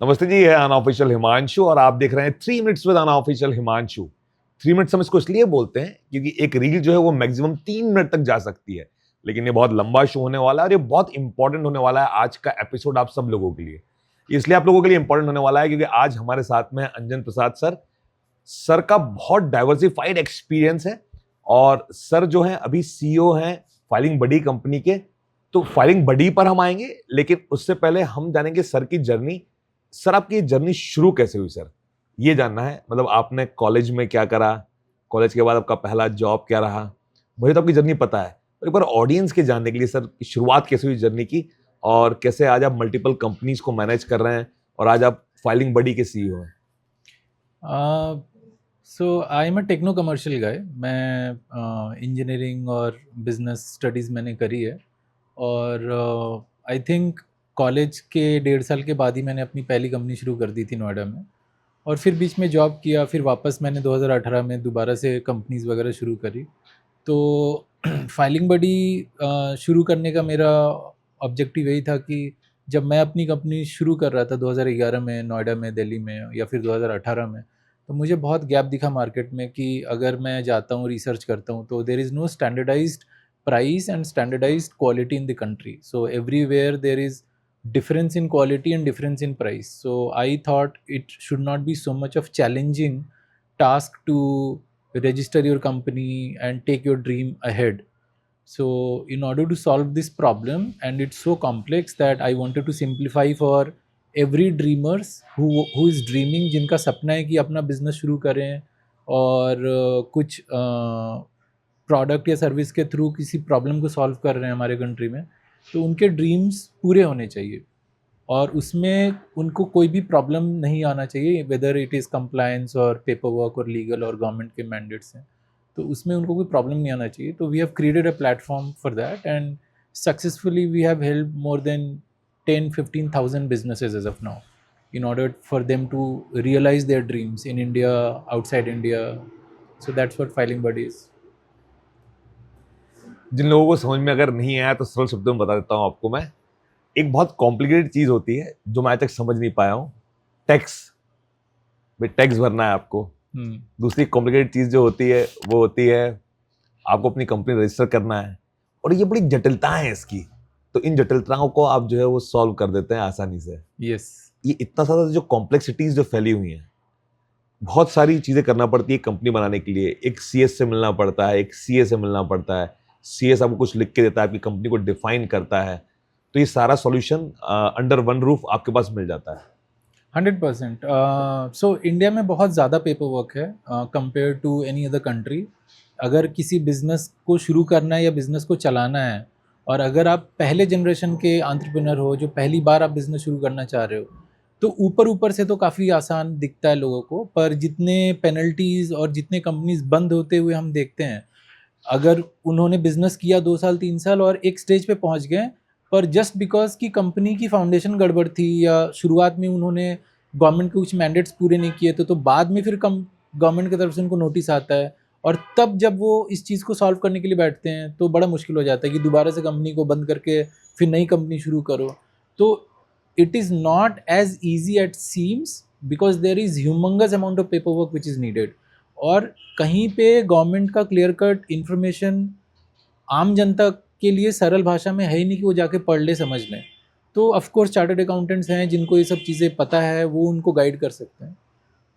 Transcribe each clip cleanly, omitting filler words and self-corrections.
नमस्ते जी, है अनऑफिशियल हिमांशु और आप देख रहे हैं 3 minutes with unofficial Himanshu. 3 minutes हम इसको इसलिए बोलते हैं क्योंकि एक रील जो है वो मैक्सिमम 3 मिनट तक जा सकती है, लेकिन ये बहुत लंबा शो होने वाला है और ये बहुत इंपॉर्टेंट होने वाला है आज का एपिसोड आप सब लोगों के लिए। इसलिए आप लोगों के लिए इंपॉर्टेंट होने वाला है क्योंकि आज हमारे साथ में है अंजन प्रसाद सर। सर का बहुत डाइवर्सिफाइड एक्सपीरियंस है और सर जो है अभी सीईओ हैं फाइलिंग बडी कंपनी के। तो फाइलिंग बडी पर हम आएंगे, लेकिन उससे पहले हम जानेंगे सर की जर्नी। सर आपकी जर्नी शुरू कैसे हुई सर, ये जानना है। मतलब आपने कॉलेज में क्या करा, कॉलेज के बाद आपका पहला जॉब क्या रहा, मुझे तो आपकी जर्नी पता है, पर एक बार ऑडियंस के जानने के लिए सर की शुरुआत कैसे हुई जर्नी की, और कैसे आज आप मल्टीपल कंपनीज को मैनेज कर रहे हैं और आज आप फाइलिंग बडी के सीईओ हैं। So I am a techno commercial guy. मैं इंजीनियरिंग और बिजनेस स्टडीज़ मैंने करी है और आई थिंक कॉलेज के 1.5 साल के बाद ही मैंने अपनी पहली कंपनी शुरू कर दी थी नोएडा में। और फिर बीच में जॉब किया, फिर वापस मैंने 2018 में दोबारा से कंपनीज़ वगैरह शुरू करी। तो फाइलिंग बडी शुरू करने का मेरा ऑब्जेक्टिव यही था कि जब मैं अपनी कंपनी शुरू कर रहा था 2011 में नोएडा में, दिल्ली में, या फिर 2018 में, तो मुझे बहुत गैप दिखा मार्केट में कि अगर मैं जाता हूँ रिसर्च करता हूँ तो there is no standardised price and standardised quality in the country. So everywhere there is difference in quality and difference in price. So I thought it should not be so much of challenging task to register your company and take your dream ahead. So in order to solve this problem, and it's so complex that I wanted to simplify for every dreamers who is dreaming, जिनका सपना है कि अपना business शुरू करें और कुछ product या सर्विस के थ्रू किसी प्रॉब्लम को सॉल्व कर रहे हैं हमारे कंट्री में, तो उनके ड्रीम्स पूरे होने चाहिए और उसमें उनको कोई भी प्रॉब्लम नहीं आना चाहिए, वेदर इट इज़ कंप्लायंस और पेपर वर्क और लीगल और गवर्नमेंट के मैंडेट्स हैं, तो उसमें उनको कोई प्रॉब्लम नहीं आना चाहिए। तो we have created a platform for that and successfully we have help more than 10-15,000 businesses as of now in order for them to realize their dreams in India, outside India. So that's what Filing Buddy is. जिन लोगों को समझ में अगर नहीं आया तो सरल शब्दों में बता देता हूं आपको मैं। एक बहुत कॉम्प्लिकेटेड चीज होती है जो मैं आज तक समझ नहीं पाया हूं, टैक्स। भाई टैक्स भरना है आपको। दूसरी कॉम्प्लिकेटेड चीज जो होती है वो होती है आपको अपनी कंपनी रजिस्टर करना है, और ये बड़ी जटिलताएं हैं इसकी। तो इन जटिलताओं को आप जो है वो सॉल्व कर देते हैं आसानी से। Yes. ये इतना सारा जो कॉम्प्लेक्सिटीज जो फैली हुई हैं, बहुत सारी चीजें करना पड़ती है कंपनी बनाने के लिए। एक सीएस से मिलना पड़ता है, एक सीए से मिलना पड़ता है। सीएस आपको कुछ लिख के देता है, आपकी कंपनी को डिफाइन करता है। तो ये सारा सॉल्यूशन अंडर वन रूफ आपके पास मिल जाता है। 100%। सो इंडिया में बहुत ज़्यादा पेपर वर्क है compare to any other country. अगर किसी बिज़नेस को शुरू करना है या बिज़नेस को चलाना है, और अगर आप पहले जनरेशन के एंटरप्रेन्योर हो, जो पहली बार आप बिज़नेस शुरू करना चाह रहे हो, तो ऊपर ऊपर से तो काफ़ी आसान दिखता है लोगों को, पर जितने पेनल्टीज़ और जितने कंपनीज बंद होते हुए हम देखते हैं, अगर उन्होंने बिज़नेस किया 2 साल 3 साल और एक स्टेज पे पहुंच गए, पर जस्ट बिकॉज कि कंपनी की फाउंडेशन गड़बड़ थी या शुरुआत में उन्होंने गवर्नमेंट के कुछ मैंडेट्स पूरे नहीं किए थे, तो बाद में फिर कम गवर्नमेंट की तरफ से उनको नोटिस आता है, और तब जब वो इस चीज़ को सॉल्व करने के लिए बैठते हैं तो बड़ा मुश्किल हो जाता है कि दोबारा से कंपनी को बंद करके फिर नई कंपनी शुरू करो। तो it is not as easy at seems because there is humongous amount of paper work which is needed. और कहीं पे गवर्नमेंट का क्लियर कट इन्फॉर्मेशन आम जनता के लिए सरल भाषा में है ही नहीं कि वो जाके पढ़ ले, समझ लें। तो ऑफ कोर्स चार्टर्ड अकाउंटेंट्स हैं जिनको ये सब चीज़ें पता है, वो उनको गाइड कर सकते हैं।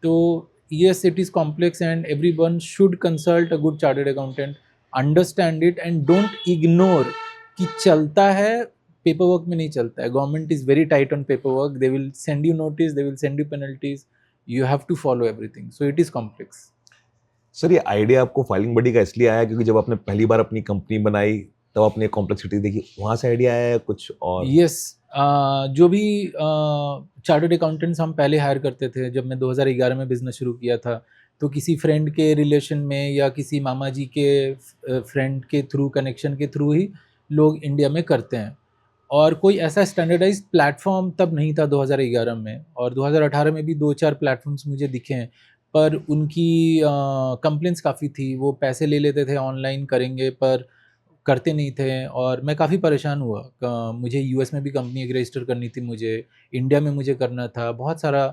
तो yes, it is complex and everyone should consult a good chartered accountant, understand it and don't ignore कि चलता है, पेपर वर्क में नहीं चलता है। Government is very tight on paper work, they will send you notice, they will send you penalties, you have to follow everything, so it is complex. Sir ये idea आपको Filing Buddy का इसलिए आया क्योंकि जब आपने पहली बार अपनी कंपनी बनाई तब आपने कॉम्प्लेक्सिटी देखी, वहां से आइडिया आया या कुछ और? यस। जो भी चार्टर्ड अकाउंटेंट्स हम पहले हायर करते थे, जब मैं 2011 में बिज़नेस शुरू किया था, तो किसी फ्रेंड के रिलेशन में या किसी मामा जी के फ्रेंड के थ्रू, कनेक्शन के थ्रू ही लोग इंडिया में करते हैं। और कोई ऐसा स्टैंडर्डाइज्ड प्लेटफॉर्म तब नहीं था 2011 में, और 2018 में भी 2-4 प्लेटफॉर्म्स मुझे दिखे हैं, पर उनकी कंप्लेंट्स काफ़ी थी। वो पैसे ले लेते थे, ऑनलाइन करेंगे, पर करते नहीं थे और मैं काफ़ी परेशान हुआ। मुझे यूएस में भी कंपनी एक रजिस्टर करनी थी मुझे, इंडिया में मुझे करना था, बहुत सारा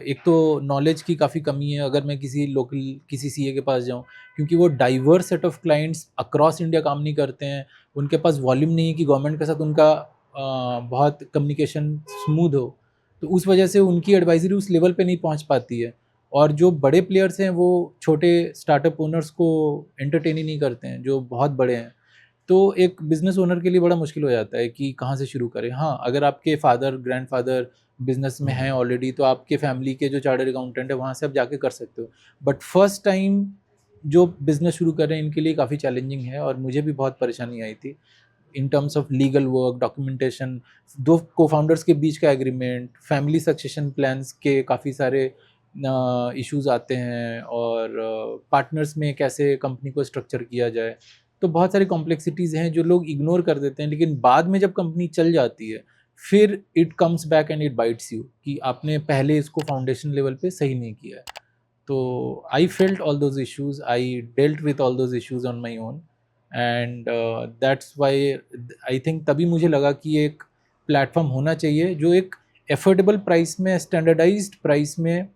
एक तो नॉलेज की काफ़ी कमी है अगर मैं किसी लोकल किसी सीए के पास जाऊँ, क्योंकि वो diverse set of clients across India काम नहीं करते हैं, उनके पास वॉल्यूम नहीं है कि गवर्नमेंट के साथ उनका बहुत कम्युनिकेशन स्मूथ हो, तो उस वजह से उनकी एडवाइजरी उस लेवल पे नहीं पहुंच पाती है। और जो बड़े प्लेयर्स हैं वो छोटे स्टार्टअप ओनर्स को एंटरटेन ही नहीं करते हैं जो बहुत बड़े हैं। तो एक बिज़नेस ओनर के लिए बड़ा मुश्किल हो जाता है कि कहाँ से शुरू करें। हाँ, अगर आपके फादर, ग्रैंडफ़ादर बिज़नेस में हैं ऑलरेडी, तो आपके फैमिली के जो चार्टर्ड अकाउंटेंट है, वहाँ से आप जाके कर सकते हो। बट फर्स्ट टाइम जो बिज़नेस शुरू कर रहे हैं, इनके लिए काफ़ी चैलेंजिंग है और मुझे भी बहुत परेशानी आई थी। इन terms of legal work, documentation, 2 co-founders के बीच का एग्रीमेंट, फैमिली सक्सेशन प्लान्स के काफ़ी सारे इश्यूज़ आते हैं और पार्टनर्स में कैसे कंपनी को स्ट्रक्चर किया जाए। तो बहुत सारी कॉम्प्लेक्सिटीज़ हैं जो लोग इग्नोर कर देते हैं, लेकिन बाद में जब कंपनी चल जाती है, फिर it comes back and it bytes you कि आपने पहले इसको फाउंडेशन लेवल पे सही नहीं किया है। तो I felt all those issues, I dealt with all those issues on my own and that's why I think तभी मुझे लगा कि एक प्लेटफ़ॉर्म होना चाहिए जो एक एफोर्डेबल प्राइस में, स्टैंडर्डाइज़्ड प्राइस में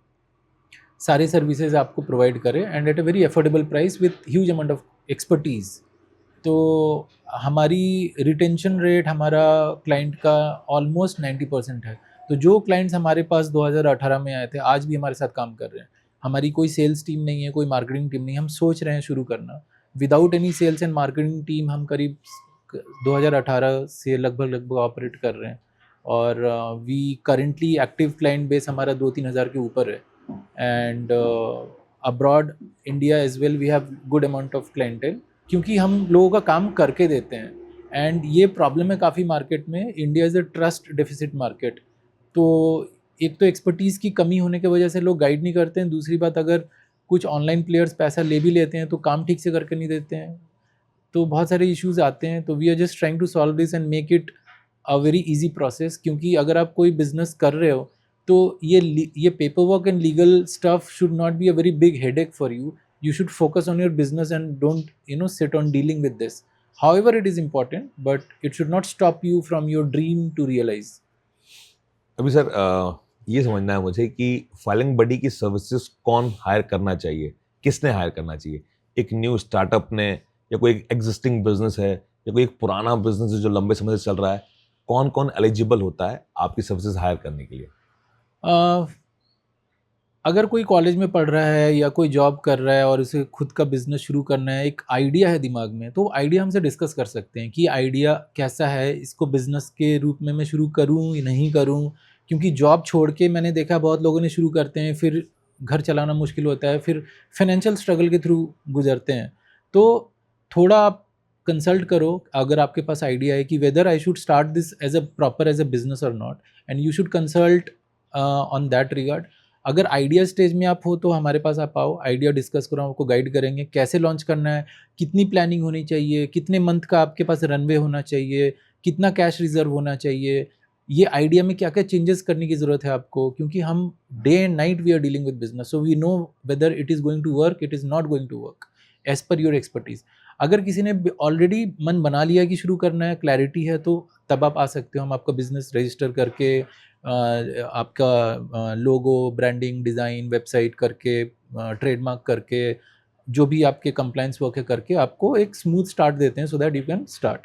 सारे सर्विसेज आपको प्रोवाइड करे and at a very affordable price with huge amount of expertise. तो हमारी रिटेंशन रेट हमारा क्लाइंट का ऑलमोस्ट 90% है। तो जो क्लाइंट्स हमारे पास 2018 में आए थे, आज भी हमारे साथ काम कर रहे हैं। हमारी कोई सेल्स टीम नहीं है, कोई मार्केटिंग टीम नहीं है, हम सोच रहे हैं शुरू करना। Without any sales and marketing team हम करीब 2018 से लगभग ऑपरेट कर रहे हैं और we currently active client base हमारा 2-3 हज़ार के ऊपर है and abroad India as well we have good amount of clientele, क्योंकि हम लोगों का काम करके देते हैं। एंड ये प्रॉब्लम है काफ़ी मार्केट में, India is a trust deficit market. तो एक तो एक्सपर्टीज़ की कमी होने की वजह से लोग गाइड नहीं करते हैं, दूसरी बात अगर कुछ ऑनलाइन प्लेयर्स पैसा ले भी लेते हैं तो काम ठीक से करके नहीं देते हैं। तो बहुत सारे इश्यूज़ आते हैं, तो we are just trying to solve this and make it a very easy process, क्योंकि अगर आप कोई बिज़नेस कर रहे हो तो ये paper work and legal stuff should not be a very big headache for you. You should focus on your business and don't sit on dealing with this. However, it is important, but it should not stop you from your dream to realize. अभी sir ये समझना है मुझे कि filing बडी की services कौन higher करना चाहिए, किसने हायर करना चाहिए? एक न्यू स्टार्टअप ने, या कोई एक एग्जिस्टिंग बिजनेस है, या कोई एक पुराना बिजनेस है जो लंबे समय से चल रहा है? कौन कौन एलिजिबल होता है आपकी सर्विसेज हायर करने के लिए? अगर कोई कॉलेज में पढ़ रहा है या कोई जॉब कर रहा है और उसे खुद का बिजनेस शुरू करना है, एक आइडिया है दिमाग में, तो आइडिया हमसे डिस्कस कर सकते हैं कि आइडिया कैसा है, इसको बिजनेस के रूप में मैं शुरू करूं या नहीं करूं। क्योंकि जॉब छोड़ के मैंने देखा बहुत लोगों ने शुरू करते हैं, फिर घर चलाना मुश्किल होता है, फिर फाइनेंशियल स्ट्रगल के थ्रू गुजरते हैं। तो थोड़ा आप कंसल्ट करो अगर आपके पास आइडिया है कि whether I should start this as a proper as a business or not, and you should consult on that regard. अगर आइडिया स्टेज में आप हो तो हमारे पास आप आओ, आइडिया डिस्कस करो, आपको गाइड करेंगे कैसे लॉन्च करना है, कितनी प्लानिंग होनी चाहिए, कितने मंथ का आपके पास रनवे होना चाहिए, कितना कैश रिजर्व होना चाहिए, ये आइडिया में क्या क्या चेंजेस करने की ज़रूरत है आपको, क्योंकि हम day and night we are dealing with business, so we know whether it is going to work, it is not going to work as per your expertise. अगर किसी ने ऑलरेडी मन बना लिया कि शुरू करना है, क्लैरिटी है, तो तब आप आ सकते हो। हम आपका बिजनेस रजिस्टर करके आपका लोगो, ब्रांडिंग, डिज़ाइन, वेबसाइट करके, ट्रेडमार्क करके, जो भी आपके कंप्लायंस वर्क है करके आपको एक स्मूथ स्टार्ट देते हैं सो दैट यू कैन स्टार्ट।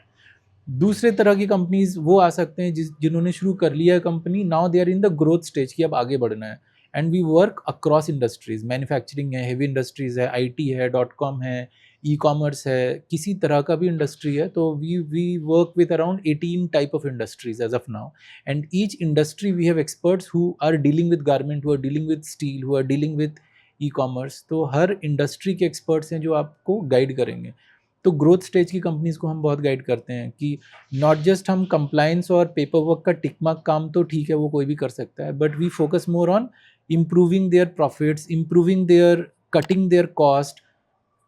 दूसरे तरह की कंपनीज़ वो आ सकते हैं जिन्होंने शुरू कर लिया है company, now they are in the growth stage कि अब आगे बढ़ना है। And we work across industries, manufacturing है, हेवी इंडस्ट्रीज़ है, आईटी है, डॉट कॉम है, ई-कॉमर्स है, किसी तरह का भी इंडस्ट्री है। तो we work with around 18 type of industries as of now, and each industry we have experts who are dealing with garment, who are dealing with steel, who are dealing with e-commerce. तो हर industry के experts हैं जो आपको guide करेंगे। तो growth stage की companies को हम बहुत गाइड करते हैं कि नॉट जस्ट हम कंप्लायंस और पेपर वर्क का टिक मार्क काम तो ठीक है, वो कोई भी कर सकता है, but we focus more on improving their profits, improving their, cutting their cost,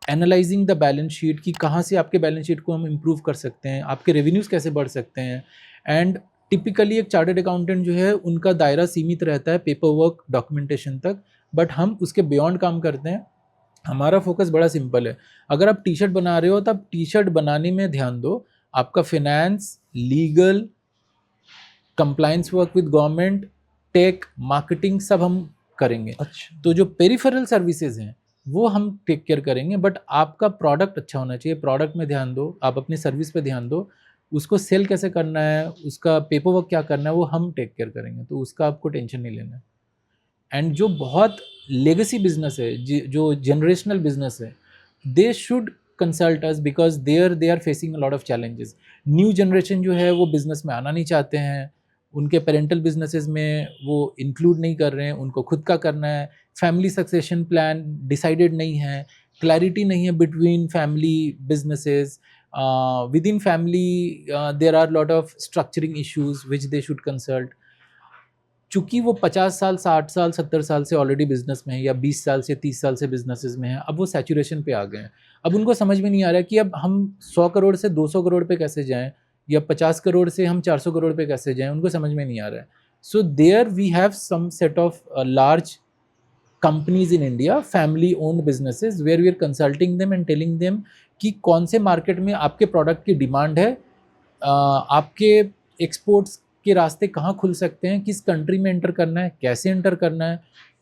analysing the balance sheet कि कहाँ से आपके बैलेंस शीट को हम इम्प्रूव कर सकते हैं, आपके रेवेन्यूज़ कैसे बढ़ सकते हैं। एंड टिपिकली एक चार्टर्ड अकाउंटेंट जो है उनका दायरा सीमित रहता है पेपर वर्क, डॉक्यूमेंटेशन तक, बट हम उसके बियॉन्ड काम करते हैं। हमारा फोकस बड़ा सिंपल है। अगर आप टी शर्ट बना रहे हो तो आप टी शर्ट बनाने में ध्यान दो, आपका finance, legal, compliance work with government, tech, marketing सब हम करेंगे। अच्छा। तो जो पेरिफेरल सर्विसेज हैं वो हम टेक केयर करेंगे, बट आपका प्रोडक्ट अच्छा होना चाहिए, प्रोडक्ट में ध्यान दो, आप अपनी सर्विस पे ध्यान दो, उसको सेल कैसे करना है, उसका पेपर वर्क क्या करना है वो हम टेक केयर करेंगे, तो उसका आपको टेंशन नहीं लेना है। एंड जो बहुत लेगेसी बिजनेस है, जो जनरेशनल बिजनेस है, they should consult us because they are facing a lot of challenges. New generation जो है वो बिजनेस में आना नहीं चाहते हैं, उनके पेरेंटल बिजनेसेस में वो इंक्लूड नहीं कर रहे हैं, उनको खुद का करना है, फैमिली सक्सेशन प्लान डिसाइडेड नहीं है, क्लैरिटी नहीं है between family businesses, within family there are lot of structuring issues which they should consult. चूंकि वो 50 साल, 60 साल, 70 साल से ऑलरेडी बिजनेस में है, या 20 साल से 30 साल से बिजनेसेस में है, अब वो सैचुरेशन पे आ गए हैं। अब उनको समझ में नहीं आ रहा है कि अब हम 100 करोड़ से 200 करोड़ पे कैसे जाएं, या 50 करोड़ से हम 400 करोड़ पे कैसे जाएं, उनको समझ में नहीं आ रहा है। So there we have some set of large companies in India, family owned businesses, where we are consulting them and telling them कि कौन से मार्केट में आपके प्रोडक्ट की डिमांड है, आपके एक्सपोर्ट्स के रास्ते कहाँ खुल सकते हैं, किस कंट्री में एंटर करना है, कैसे एंटर करना है,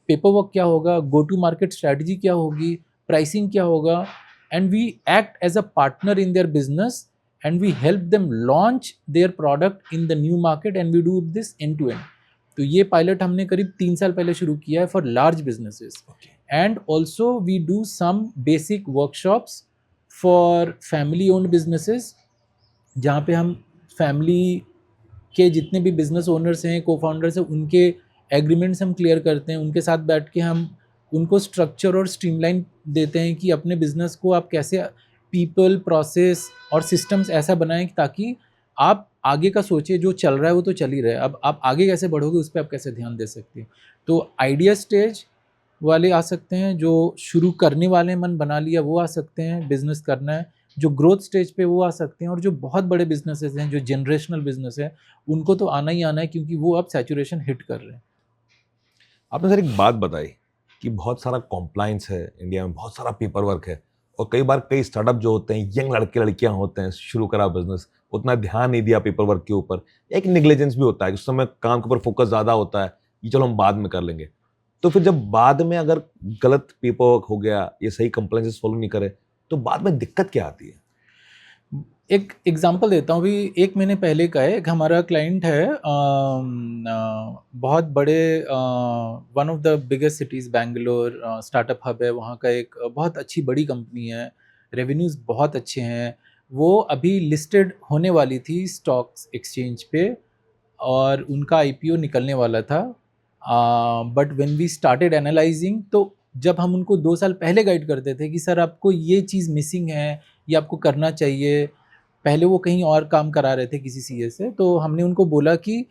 पेपर वर्क क्या होगा, गो टू मार्केट स्ट्रैटेजी क्या होगी, प्राइसिंग क्या होगा, and we act as a partner in their business and we help them launch their product in the new market and we do this end to end. तो ये pilot हमने करीब 3 साल पहले शुरू किया है for large businesses, and also we do some basic workshops for family owned businesses, जहाँ पे हम फैमिली के जितने भी बिजनेस ओनर्स हैं, को फाउंडर्स हैं, उनके एग्रीमेंट्स हम क्लियर करते हैं, उनके साथ बैठ के हम उनको स्ट्रक्चर और स्ट्रीमलाइन देते हैं कि अपने बिजनेस को आप कैसे पीपल, प्रोसेस और सिस्टम्स ऐसा बनाएं ताकि आप आगे का सोचिए, जो चल रहा है वो तो चल ही रहा है, अब आप आगे कैसे बढ़ोगे उस पर आप कैसे ध्यान दे सकते हैं। तो आइडिया स्टेज वाले आ सकते हैं, जो शुरू करने वाले मन बना लिया वो आ सकते हैं, बिजनेस करना है, जो ग्रोथ स्टेज पे वो आ सकते हैं, और जो बहुत बड़े बिजनेसेस हैं, जो जनरेशनल बिजनेस है, उनको तो आना ही आना है, क्योंकि वो अब सैचुरेशन हिट कर रहे हैं। आपने सर एक बात बताई कि बहुत सारा कॉम्प्लायंस है इंडिया में, बहुत सारा पेपर वर्क है, और कई बार कई स्टार्टअप जो होते हैं, यंग लड़के लड़कियां होते हैं, शुरू करा बिजनेस, उतना ध्यान नहीं दिया पेपर वर्क के ऊपर, एक नेग्लिजेंस भी होता है, उस समय काम के ऊपर फोकस ज्यादा होता है कि चलो हम बाद में कर लेंगे। तो फिर जब बाद में अगर गलत पेपर वर्क हो गया, ये सही कंप्लायंसेस फॉलो नहीं करे, तो बाद में दिक्कत क्या आती है? एक एग्जांपल देता हूँ, अभी 1 महीने पहले का है। एक हमारा क्लाइंट है, बहुत बड़े, one of the biggest cities Bangalore, startup hub है वहाँ का, एक बहुत अच्छी बड़ी कंपनी है, रेवेन्यूज़ बहुत अच्छे हैं। वो अभी लिस्टेड होने वाली थी स्टॉक्स एक्सचेंज पे, और उनका आईपीओ निकलने वाला था, but when we started analysing, तो जब हम उनको 2 साल पहले गाइड करते थे कि सर आपको ये चीज़ मिसिंग है, ये आपको करना चाहिए, पहले वो कहीं और काम करा रहे थे किसी सीए से, तो हमने उनको बोला कि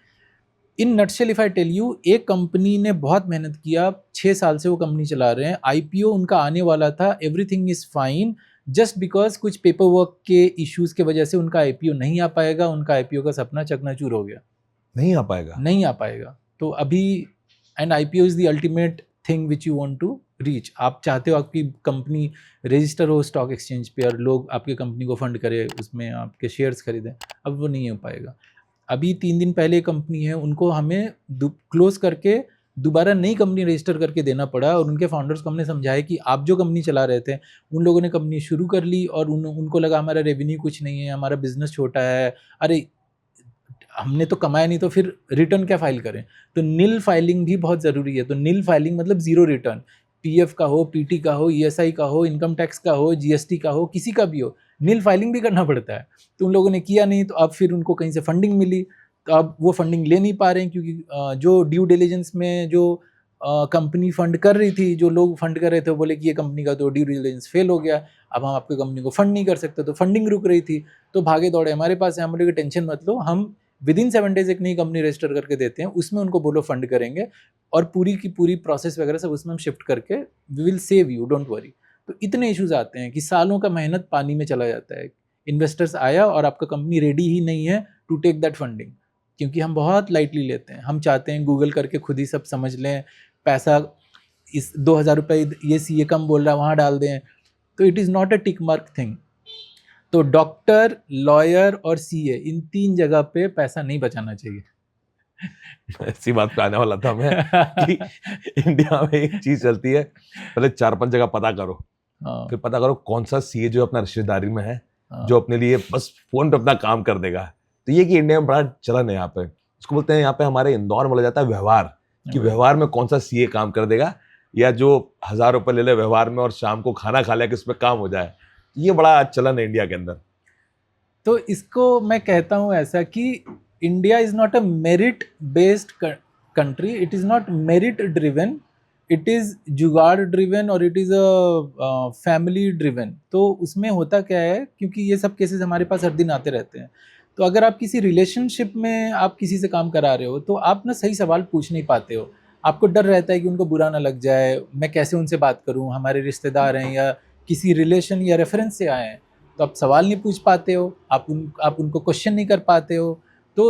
in nutshell if I tell you, एक कंपनी ने बहुत मेहनत किया, 6 साल से वो कंपनी चला रहे हैं, आईपीओ उनका आने वाला था, everything is fine, just because कुछ पेपर वर्क के इश्यूज़ की वजह से उनका आईपीओ नहीं आ पाएगा, उनका आईपीओ का सपना चकनाचूर हो गया। नहीं आ पाएगा? नहीं आ पाएगा। तो अभी, and IPO is the ultimate thing which you want to reach. आप चाहते हो आपकी कंपनी रजिस्टर हो स्टॉक एक्सचेंज पे और लोग आपकी कंपनी को फंड करें, उसमें आपके शेयर्स खरीदें, अब वो नहीं हो पाएगा। अभी 3 दिन पहले कंपनी है, उनको हमें क्लोज करके दोबारा नई कंपनी रजिस्टर करके देना पड़ा, और उनके फाउंडर्स को हमने समझाया कि आप जो कंपनी चला रहे थे, उन लोगों ने कंपनी शुरू कर ली और उनको लगा हमारा रेवेन्यू कुछ नहीं है, हमारा बिजनेस छोटा है, अरे हमने तो कमाया नहीं, तो फिर रिटर्न क्या फाइल करें। तो नील फाइलिंग भी बहुत ज़रूरी है। तो नील फाइलिंग मतलब ज़ीरो रिटर्न, पीएफ का हो, पीटी का हो, ईएसआई का हो, इनकम टैक्स का हो, जीएसटी का हो, किसी का भी हो, नील फाइलिंग भी करना पड़ता है। तो उन लोगों ने किया नहीं, तो अब फिर उनको कहीं से फंडिंग मिली, तो अब वो फंडिंग ले नहीं पा रहे हैं, क्योंकि जो ड्यू डिलिजेंस में जो कंपनी फंड कर रही थी, जो लोग फंड कर रहे थे, वो बोले कि ये कंपनी का तो ड्यू डिलिजेंस फेल हो गया, अब हम आपकी कंपनी को फंड नहीं कर सकते, तो फंडिंग रुक रही थी। तो भागे दौड़े हमारे पास है, हम बोले कि टेंशन मत लो, हम विद इन 7 डेज एक नई कंपनी रजिस्टर करके देते हैं, उसमें उनको बोलो फंड करेंगे, और पूरी की पूरी प्रोसेस वगैरह सब उसमें हम शिफ्ट करके we will save you, don't worry. तो इतने इश्यूज आते हैं कि सालों का मेहनत पानी में चला जाता है। इन्वेस्टर्स आया और आपका कंपनी रेडी ही नहीं है टू टेक दैट फंडिंग, क्योंकि हम बहुत लाइटली लेते हैं। हम चाहते हैं गूगल करके खुद ही सब समझ लें, पैसा इस 2,000 रुपये ये सीए कम बोल रहा है वहाँ डाल दें, तो it is not a tick mark thing. तो डॉक्टर, लॉयर और सीए, इन 3 जगह पे पैसा नहीं बचाना चाहिए। ऐसी बात पे आने वाला था मैं कि इंडिया में एक चीज चलती है, पहले 4-5 जगह पता करो, हाँ, फिर पता करो कौन सा सीए जो अपना रिश्तेदारी में है, हाँ, जो अपने लिए बस फोन पे अपना काम कर देगा। तो ये कि इंडिया में बड़ा चलन है यहाँ पे, इसको बोलते हैं यहाँ पे हमारे इंदौर में बोला जाता है व्यवहार, कि व्यवहार में कौन सा सीए काम कर देगा, या जो 1,000 रुपए ले ले व्यवहार में और शाम को खाना खा ले कि उसमें काम हो जाए। ये बड़ा चलन है इंडिया के अंदर। तो इसको मैं कहता हूँ ऐसा कि India is not a merit based country, it is not merit driven, it is जुगाड़ ड्रिवन और it is a family driven. तो उसमें होता क्या है, क्योंकि ये सब केसेस हमारे पास हर दिन आते रहते हैं, तो अगर आप किसी रिलेशनशिप में आप किसी से काम करा रहे हो तो आप ना सही सवाल पूछ नहीं पाते हो, आपको डर रहता है कि उनको बुरा ना लग जाए, मैं कैसे उनसे बात करूं, हमारे रिश्तेदार हैं या किसी रिलेशन या रेफरेंस से आए हैं, तो आप सवाल नहीं पूछ पाते हो, आप उनको क्वेश्चन नहीं कर पाते हो। तो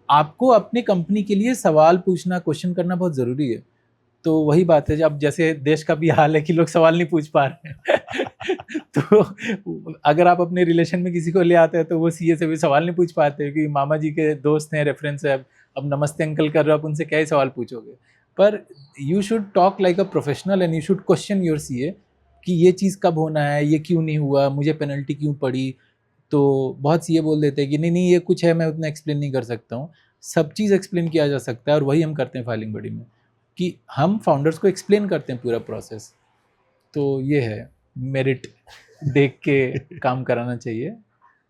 आपको अपनी कंपनी के लिए सवाल पूछना, क्वेश्चन करना बहुत ज़रूरी है। तो वही बात है, जब जैसे देश का भी हाल है कि लोग सवाल नहीं पूछ पा रहे हैं तो अगर आप अपने रिलेशन में किसी को ले आते हैं तो वो सीए से भी सवाल नहीं पूछ पाते, कि मामा जी के दोस्त हैं, रेफरेंस है, अब नमस्ते अंकल कर रहे हो, आप उनसे क्या ही सवाल पूछोगे। पर you should talk like a professional and you should question your CA कि ये चीज़ कब होना है, ये क्यों नहीं हुआ, मुझे पेनल्टी क्यों पड़ी। तो बहुत सीए बोल देते हैं कि नहीं नहीं ये कुछ है, मैं उतना एक्सप्लेन नहीं कर सकता हूँ। सब चीज़ एक्सप्लेन किया जा सकता है और वही हम करते हैं फाइलिंग बॉडी में, कि हम फाउंडर्स को एक्सप्लेन करते हैं पूरा प्रोसेस। तो ये है, मेरिट देख के काम कराना चाहिए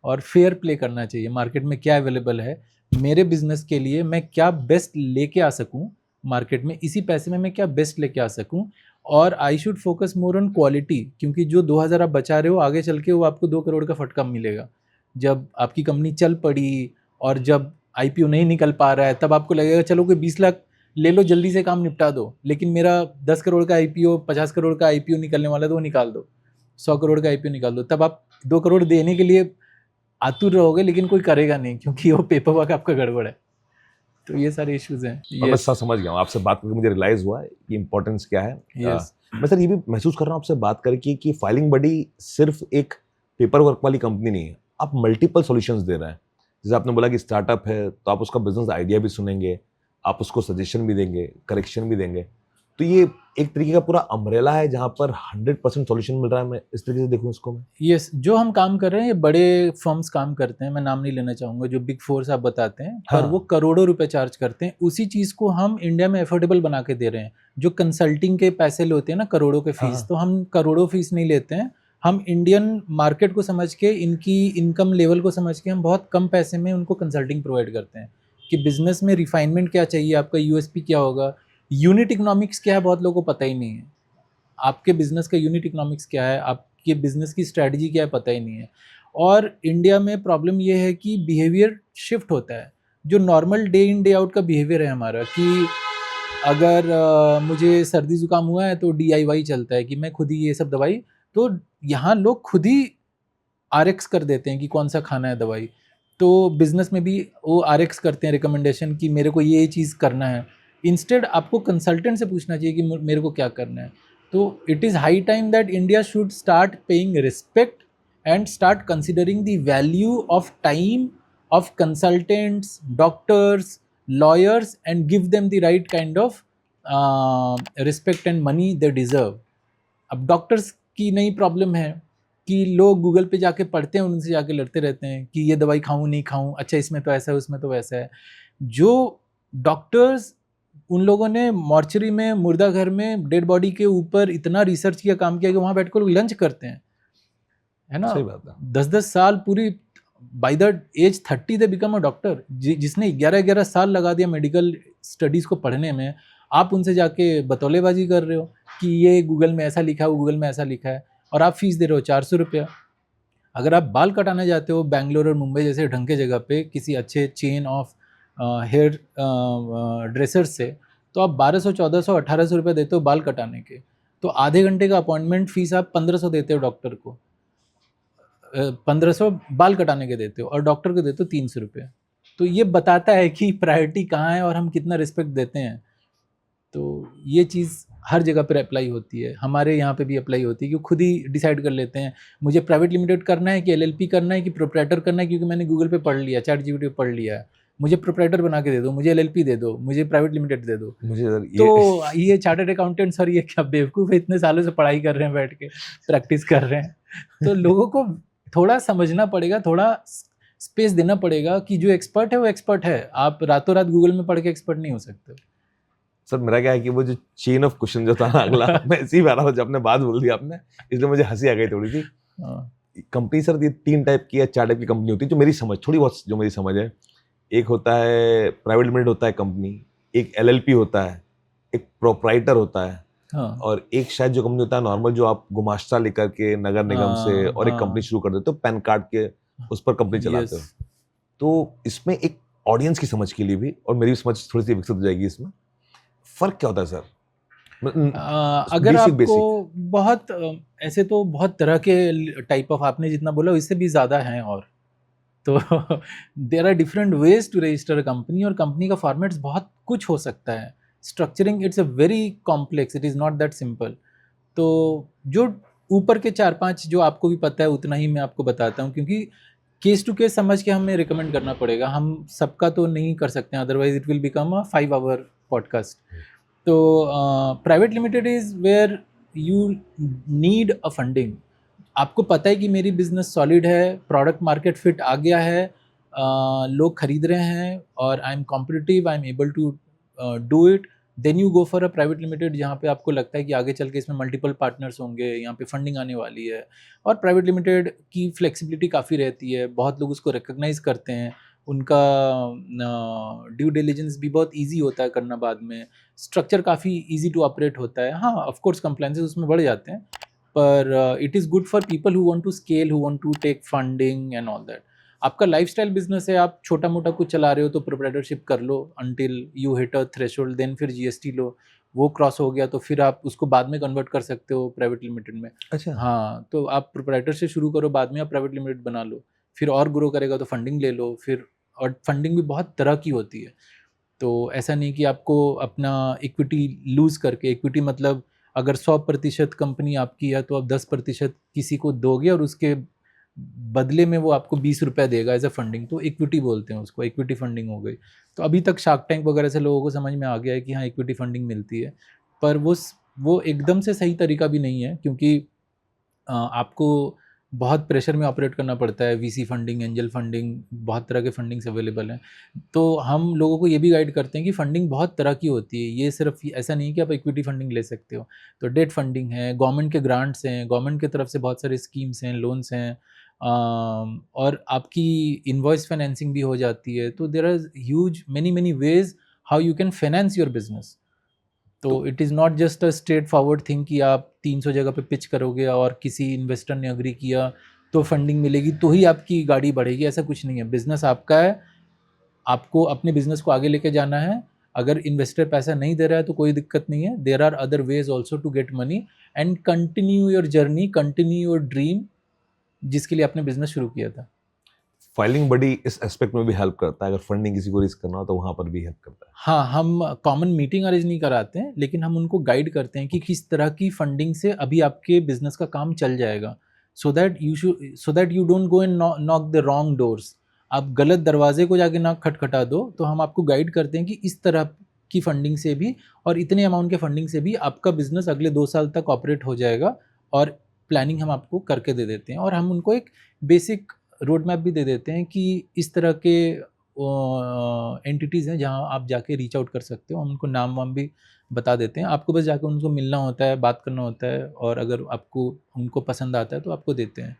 और फेयर प्ले करना चाहिए, मार्केट में क्या अवेलेबल है, मेरे बिजनेस के लिए मैं क्या बेस्ट लेके आ सकूं मार्केट में, इसी पैसे में मैं क्या बेस्ट लेके आ सकूं। और I should focus more on quality, क्योंकि जो 2,000 आप बचा रहे हो आगे चल के वो आपको 2 करोड़ का फटका मिलेगा। जब आपकी कंपनी चल पड़ी और जब आईपीओ नहीं निकल पा रहा है तब आपको लगेगा चलो कोई 20 लाख ले लो, जल्दी से काम निपटा दो, लेकिन मेरा 10 करोड़ का आईपीओ, 50 करोड़ का आईपीओ निकलने वाला है तो वो निकाल दो, 100 करोड़ का आईपीओ निकाल दो, तब आप 2 करोड़ देने के लिए आतुर रहोगे, लेकिन कोई करेगा नहीं क्योंकि वो पेपर वर्क आपका गड़बड़ है। तो ये सारे इश्यूज हैं। और मैं समझ गया हूँ, आपसे बात करके मुझे रियलाइज हुआ कि इंपॉर्टेंस क्या है। Yes. मैं सर ये भी महसूस कर रहा हूँ आपसे बात करके कि फाइलिंग बडी सिर्फ एक पेपर वर्क वाली कंपनी नहीं है, आप मल्टीपल सॉल्यूशंस दे रहे हैं। जैसे आपने बोला कि स्टार्टअप है तो आप उसका बिजनेस आइडिया भी सुनेंगे, आप उसको सजेशन भी देंगे, करेक्शन भी देंगे। तो ये एक तरीके का पूरा अम्ब्रेला है जहाँ पर 100% सॉल्यूशन मिल रहा है, मैं इस तरीके से देखूँ इसको मैं। यस, जो हम काम कर रहे हैं ये बड़े फर्म्स काम करते हैं, मैं नाम नहीं लेना चाहूँगा, जो बिग फोर्स आप बताते हैं, पर वो करोड़ों रुपए चार्ज करते हैं। उसी चीज़ को हम इंडिया में अफोर्डेबल बना के दे रहे हैं। जो कंसल्टिंग के पैसे लेते हैं ना करोड़ों के फीस, तो हम करोड़ों फीस नहीं लेते हैं। हम इंडियन मार्केट को समझ के, इनकी इनकम लेवल को समझ के हम बहुत कम पैसे में उनको कंसल्टिंग प्रोवाइड करते हैं कि बिजनेस में रिफाइनमेंट क्या चाहिए, आपका यूएसपी क्या होगा, यूनिट इकोनॉमिक्स क्या है, बहुत लोगों को पता ही नहीं है। आपके बिजनेस का यूनिट इकोनॉमिक्स क्या है, आपके बिजनेस की स्ट्रैटेजी क्या है, पता ही नहीं है। और इंडिया में प्रॉब्लम ये है कि बिहेवियर शिफ्ट होता है। जो normal day in day out का बिहेवियर है हमारा, कि अगर मुझे सर्दी ज़ुकाम हुआ है तो डीआईवाई चलता है कि मैं खुद ही ये सब दवाई, तो यहाँ लोग खुद ही आरएक्स कर देते हैं कि कौन सा खाना है दवाई। तो बिजनेस में भी वो आरएक्स करते हैं रिकमेंडेशन कि मेरे को ये चीज़ करना है। इंस्टेड आपको कंसल्टेंट से पूछना चाहिए कि मेरे को क्या करना है। तो it is high time that India should start paying respect and start considering the value of time of consultants, doctors, lawyers and give them the right kind of respect and money they deserve. अब doctors की नई problem है कि लोग Google पे जाके पढ़ते हैं, उनसे जाके लड़ते रहते हैं कि ये दवाई खाऊं नहीं खाऊं, अच्छा इसमें तो ऐसा है उसमें तो वैसा है। जो डॉक्टर्स, उन लोगों ने मॉर्चरी में, मुर्दा घर में डेड बॉडी के ऊपर इतना रिसर्च किया, काम किया कि वहाँ बैठ कर लोग लंच करते हैं, है ना। सही बात है। 10-10 साल पूरी, by the age 30 they become a doctor. जिसने 11-11 साल लगा दिया मेडिकल स्टडीज़ को पढ़ने में, आप उनसे जाके बतौलेबाजी कर रहे हो कि ये गूगल में ऐसा लिखा है, वो गूगल में ऐसा लिखा है, और आप फीस दे रहे हो 400 रुपया। अगर आप बाल कटाने जाते हो बैंगलोर और मुंबई जैसे ढंग के जगह पे किसी अच्छे चेन ऑफ हेयर ड्रेसर्स से, तो आप 1200, 1400, 1800 रुपये देते हो बाल कटाने के। तो आधे घंटे का अपॉइंटमेंट फीस आप 1500 देते हो डॉक्टर को, 1500 बाल कटाने के देते हो, और डॉक्टर को देते हो 300 रुपये। तो ये बताता है कि प्रायोरिटी कहाँ है और हम कितना रिस्पेक्ट देते हैं। तो ये चीज़ हर जगह पर अप्लाई होती है, हमारे यहाँ पे भी अप्लाई होती है कि खुद ही डिसाइड कर लेते हैं मुझे प्राइवेट लिमिटेड करना है कि एलएलपी करना है कि प्रोप्राइटर करना है, क्योंकि मैंने गूगल पे पढ़ लिया, चैटजीपीटी पे पढ़ लिया है, मुझे प्रोप्राइटर बना के दे दो, मुझे एलएलपी दे दो, मुझे प्राइवेट लिमिटेड दे दो। मुझे सर तो ये चार्टर्ड अकाउंटेंट्स और ये क्या बेवकूफ़ है, इतने सालों से पढ़ाई कर रहे हैं, बैठ के प्रैक्टिस कर रहे हैं। तो लोगों को थोड़ा समझना पड़ेगा, थोड़ा स्पेस देना पड़ेगा कि जो एक्सपर्ट है वो एक्सपर्ट है, आप रातों रात गूगल में पढ़ के एक्सपर्ट नहीं हो सकते। सर मेरा क्या है कि वो जो चेन ऑफ क्वेश्चन जो था ना अगला मैं इसी में आ रहा हूँ, जब आपने बात बोल दी आपने, इसलिए मुझे हंसी आ गई थोड़ी सी। कंपनी सर ये 3 टाइप की या 4 टाइप की कंपनी होती है, जो मेरी समझ थोड़ी बहुत जो मेरी समझ है। एक होता है प्राइवेट लिमिटेड होता है कंपनी, एक एलएलपी होता है, एक प्रोप्राइटर होता है, हाँ और एक शायद जो कंपनी होता है नॉर्मल, जो आप गुमाश्ता लेकर के नगर निगम से और एक कंपनी शुरू कर देते हो पैन कार्ड के उस पर कंपनी चलाते हो। तो इसमें एक ऑडियंस की समझ के लिए भी और मेरी समझ थोड़ी सी विकसित हो जाएगी, इसमें फर्क क्या होता है सर? अगर आपको बहुत ऐसे तो बहुत तरह के टाइप ऑफ, आपने जितना बोला इससे भी ज़्यादा हैं, और तो there are different ways to register a company, और कंपनी का फॉर्मेट्स बहुत कुछ हो सकता है, structuring it's a very complex, it is not that simple. तो जो ऊपर के 4-5 जो आपको भी पता है उतना ही मैं आपको बताता हूँ, क्योंकि केस टू केस समझ के हमें रिकमेंड करना पड़ेगा, हम सबका तो नहीं कर सकते, otherwise it will become a 5 hour podcast. तो private limited is where you need a funding, आपको पता है कि मेरी बिजनेस सॉलिड है, प्रोडक्ट मार्केट फिट आ गया है, लोग खरीद रहे हैं और I am competitive, I am able to do it, then you go for a private limited, जहाँ पे आपको लगता है कि आगे चल के इसमें मल्टीपल पार्टनर्स होंगे, यहाँ पे फंडिंग आने वाली है, और प्राइवेट लिमिटेड की फ्लेक्सिबिलिटी काफ़ी रहती है, बहुत लोग उसको रिकग्नाइज करते हैं, उनका ड्यू डिलिजेंस भी बहुत इजी होता है करना, बाद में स्ट्रक्चर काफ़ी इजी टू ऑपरेट होता है। हाँ ऑफ कोर्स कंप्लायंसेस उसमें बढ़ जाते हैं, पर it is good for people who want to scale, who want to take funding and all that. आपका लाइफस्टाइल बिजनेस है, आप छोटा मोटा कुछ चला रहे हो तो प्रोप्राइटरशिप कर लो until you hit a threshold, then फिर जीएसटी लो, वो क्रॉस हो गया तो फिर आप उसको बाद में कन्वर्ट कर सकते हो प्राइवेट लिमिटेड में। अच्छा हाँ, तो आप प्रोप्राइटर से शुरू करो, बाद में आप प्राइवेट लिमिटेड बना लो, फिर और ग्रो करेगा तो फंडिंग ले लो, फिर और फंडिंग भी बहुत तरह की होती है। तो ऐसा नहीं कि आपको अपना इक्विटी लूज़ करके, इक्विटी मतलब अगर 100% कंपनी आपकी है तो आप 10% किसी को दोगे और उसके बदले में वो आपको 20 रुपये देगा एज अ फंडिंग, तो इक्विटी बोलते हैं उसको, इक्विटी फंडिंग हो गई। तो अभी तक शार्क टैंक वगैरह से लोगों को समझ में आ गया है कि हाँ इक्विटी फंडिंग मिलती है, पर वो एकदम से सही तरीका भी नहीं है, क्योंकि आपको बहुत प्रेशर में ऑपरेट करना पड़ता है, वीसी फंडिंग, एंजल फंडिंग, बहुत तरह के फंडिंग्स अवेलेबल हैं। तो हम लोगों को ये भी गाइड करते हैं कि फंडिंग बहुत तरह की होती है, ये सिर्फ ऐसा नहीं कि आप इक्विटी फंडिंग ले सकते हो। तो डेट फंडिंग है, गवर्नमेंट के ग्रांट्स हैं, गवर्नमेंट की तरफ से बहुत सारे स्कीम्स हैं, लोन्स हैं, और आपकी इनवॉइस फाइनेंसिंग भी हो जाती है। तो there are huge many ways how you can finance your business. तो it is not just a straightforward thing कि आप 300 जगह पे पिच करोगे और किसी इन्वेस्टर ने अग्री किया तो फंडिंग मिलेगी तो ही आपकी गाड़ी बढ़ेगी, ऐसा कुछ नहीं है। बिज़नेस आपका है, आपको अपने बिज़नेस को आगे लेके जाना है। अगर इन्वेस्टर पैसा नहीं दे रहा है तो कोई दिक्कत नहीं है, there are other ways also to get money and continue your journey, continue your dream, जिसके लिए आपने बिज़नेस शुरू किया था। फाइलिंग बड़ी इस एस्पेक्ट में भी हेल्प करता है, अगर फंडिंग किसी को रेज करना हो तो वहां पर भी हेल्प करता है। हाँ, हम कॉमन मीटिंग अरेंज नहीं कराते हैं, लेकिन हम उनको गाइड करते हैं कि किस तरह की फंडिंग से अभी आपके बिजनेस का काम चल जाएगा, सो that you don't go and knock the wrong doors. आप गलत दरवाजे को जाके ना खटखटा दो, तो हम आपको गाइड करते हैं कि इस तरह की फंडिंग से भी और इतने अमाउंट के फंडिंग से भी आपका बिजनेस अगले 2 साल तक ऑपरेट हो जाएगा, और प्लानिंग हम आपको करके दे देते हैं। और हम उनको एक बेसिक रोड मैप भी दे देते हैं कि इस तरह के एंटिटीज़ हैं जहाँ आप जाके रीच आउट कर सकते हो, हम उनको नाम वाम भी बता देते हैं। आपको बस जाकर उनको मिलना होता है, बात करना होता है, और अगर आपको उनको पसंद आता है तो आपको देते हैं।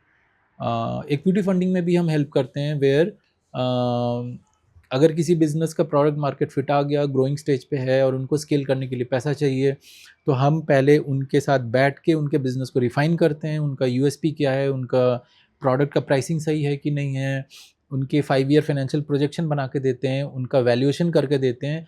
इक्विटी फंडिंग में भी हम हेल्प करते हैं, वेयर अगर किसी बिज़नेस का प्रोडक्ट मार्केट फिट आ गया, ग्रोइंग स्टेज पे है और उनको स्केल करने के लिए पैसा चाहिए, तो हम पहले उनके साथ बैठ के उनके बिज़नेस को रिफ़ाइन करते हैं, उनका यूएसपी क्या है, उनका प्रोडक्ट का प्राइसिंग सही है कि नहीं है, उनके 5 ईयर फाइनेंशियल प्रोजेक्शन बना के देते हैं, उनका वैल्यूएशन करके देते हैं।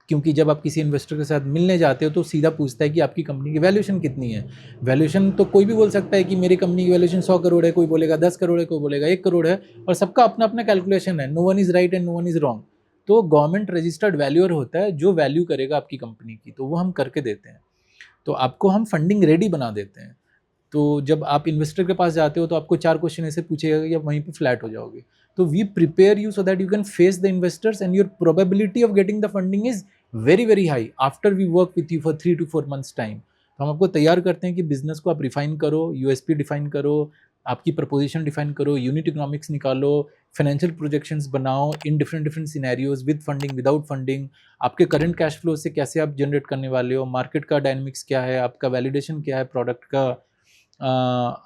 क्योंकि जब आप किसी इन्वेस्टर के साथ मिलने जाते हो तो सीधा पूछता है कि आपकी कंपनी की वैल्यूएशन कितनी है। वैल्यूएशन तो कोई भी बोल सकता है कि मेरी कंपनी की वैल्यूएशन 100 करोड़ है, कोई बोलेगा 10 करोड़ है, कोई बोलेगा 1 करोड़ है, और सबका अपना अपना कैलकुलेशन है। No one is right and no one is wrong. तो गवर्नमेंट रजिस्टर्ड वैल्यूअर होता है जो वैल्यू करेगा आपकी कंपनी की, तो वो हम करके देते हैं। तो आपको हम फंडिंग रेडी बना देते हैं। तो जब आप इन्वेस्टर के पास जाते हो तो आपको 4 क्वेश्चन ऐसे पूछेगा कि आप वहीं पे फ्लैट हो जाओगे। तो we prepare you so that you can face the investors and your probability of getting the funding is very very high after we work with you for 3 to 4 months time. तो हम आपको तैयार करते हैं कि बिजनेस को आप refine करो, यूएसपी डिफाइन करो, आपकी प्रपोजिशन डिफाइन करो, यूनिट इकोनॉमिक्स निकालो, फाइनेंशियल प्रोजेक्शंस बनाओ in different different scenarios, with funding, without funding, आपके करंट कैश फ्लो से कैसे आप जनरेट करने वाले हो, मार्केट का डायनेमिक्स क्या है, आपका वैलिडेशन क्या है प्रोडक्ट का,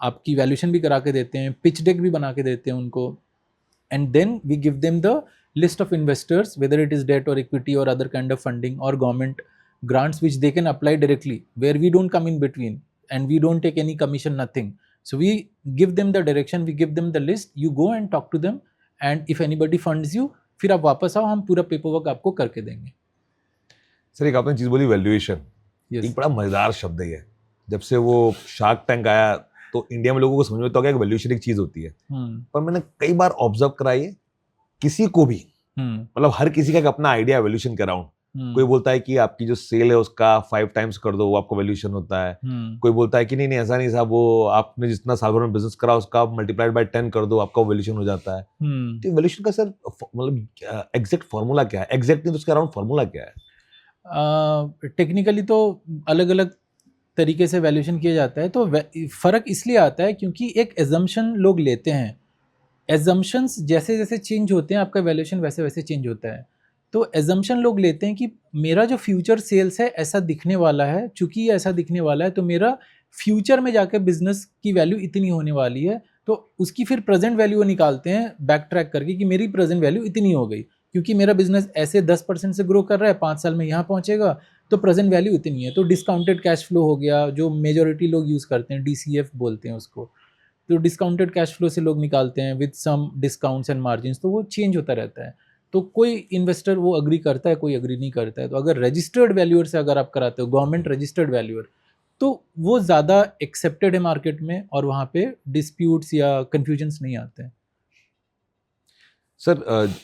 आपकी वैल्यूएशन भी करा के देते हैं, पिच डेक भी बना के देते हैं उनको, and then we give them the list of investors, whether it is debt or equity or other kind of funding or government grants which they can apply directly, where we don't come in between and we don't take any commission, nothing. So we give them the direction, we give them the list, you go and talk to them, and if anybody funds you, फिर आप वापस आओ, हम पूरा paper work आपको करके देंगे। Sir एक आपने चीज बोली वैल्यूएशन, Yes. एक बड़ा मजेदार शब्द है ये। जब से वो शार्क टैंक आया तो इंडिया में लोगों को समझ में तो आ गया कि वैल्यूएशन एक चीज होती है, पर मैंने कई बार ऑब्जर्व करा ये, किसी को भी मतलब हर किसी का एक अपना आइडिया वैल्यूएशन के अराउंड। कोई बोलता है कि आपकी जो सेल है उसका 5 times कर दो, वो आपको वैल्यूएशन होता है। कोई बोलता है कि नहीं नहीं ऐसा नहीं साहब, वो आपने जितना साल भर में बिजनेस करा उसका मल्टीप्लाइड बाय 10 कर दो, आपका वैल्यूएशन हो जाता है। तो वैल्यूएशन का सर मतलब एग्जैक्ट फॉर्मूला क्या है? एग्जैक्ट नहीं तो उसके अराउंड फॉर्मूला क्या है? टेक्निकली तो अलग अलग तरीके से वैल्यूएशन किया जाता है। तो फर्क इसलिए आता है क्योंकि एक एजम्पशन लोग लेते हैं, एजम्पशंस जैसे जैसे चेंज होते हैं आपका वैल्यूएशन वैसे वैसे चेंज होता है। तो एजम्पशन लोग लेते हैं कि मेरा जो फ्यूचर सेल्स है ऐसा दिखने वाला है, चूंकि ये ऐसा दिखने वाला है तो मेरा फ्यूचर में जाकर बिजनेस की वैल्यू इतनी होने वाली है, तो उसकी फिर प्रेजेंट वैल्यू निकालते हैं बैक ट्रैक करके कि मेरी प्रेजेंट वैल्यू इतनी हो गई, क्योंकि मेरा बिजनेस ऐसे 10% से ग्रो कर रहा है, 5 साल में यहाँ पहुँचेगा, तो प्रेजेंट वैल्यू इतनी है। तो डिस्काउंटेड कैश फ्लो हो गया, जो मेजोरिटी लोग यूज़ करते हैं, DCF बोलते हैं उसको। तो डिस्काउंटेड कैश फ्लो से लोग निकालते हैं with some discounts and margins, तो वो चेंज होता रहता है। तो कोई इन्वेस्टर वो अग्री करता है, कोई अग्री नहीं करता है। तो अगर रजिस्टर्ड वैल्यूअर से अगर आप कराते हो, गवर्नमेंट रजिस्टर्ड वैल्यूअर, तो वो ज़्यादा एक्सेप्टेड है मार्केट में और वहाँ पे डिस्प्यूट्स या कन्फ्यूजन्स नहीं आते हैं। सर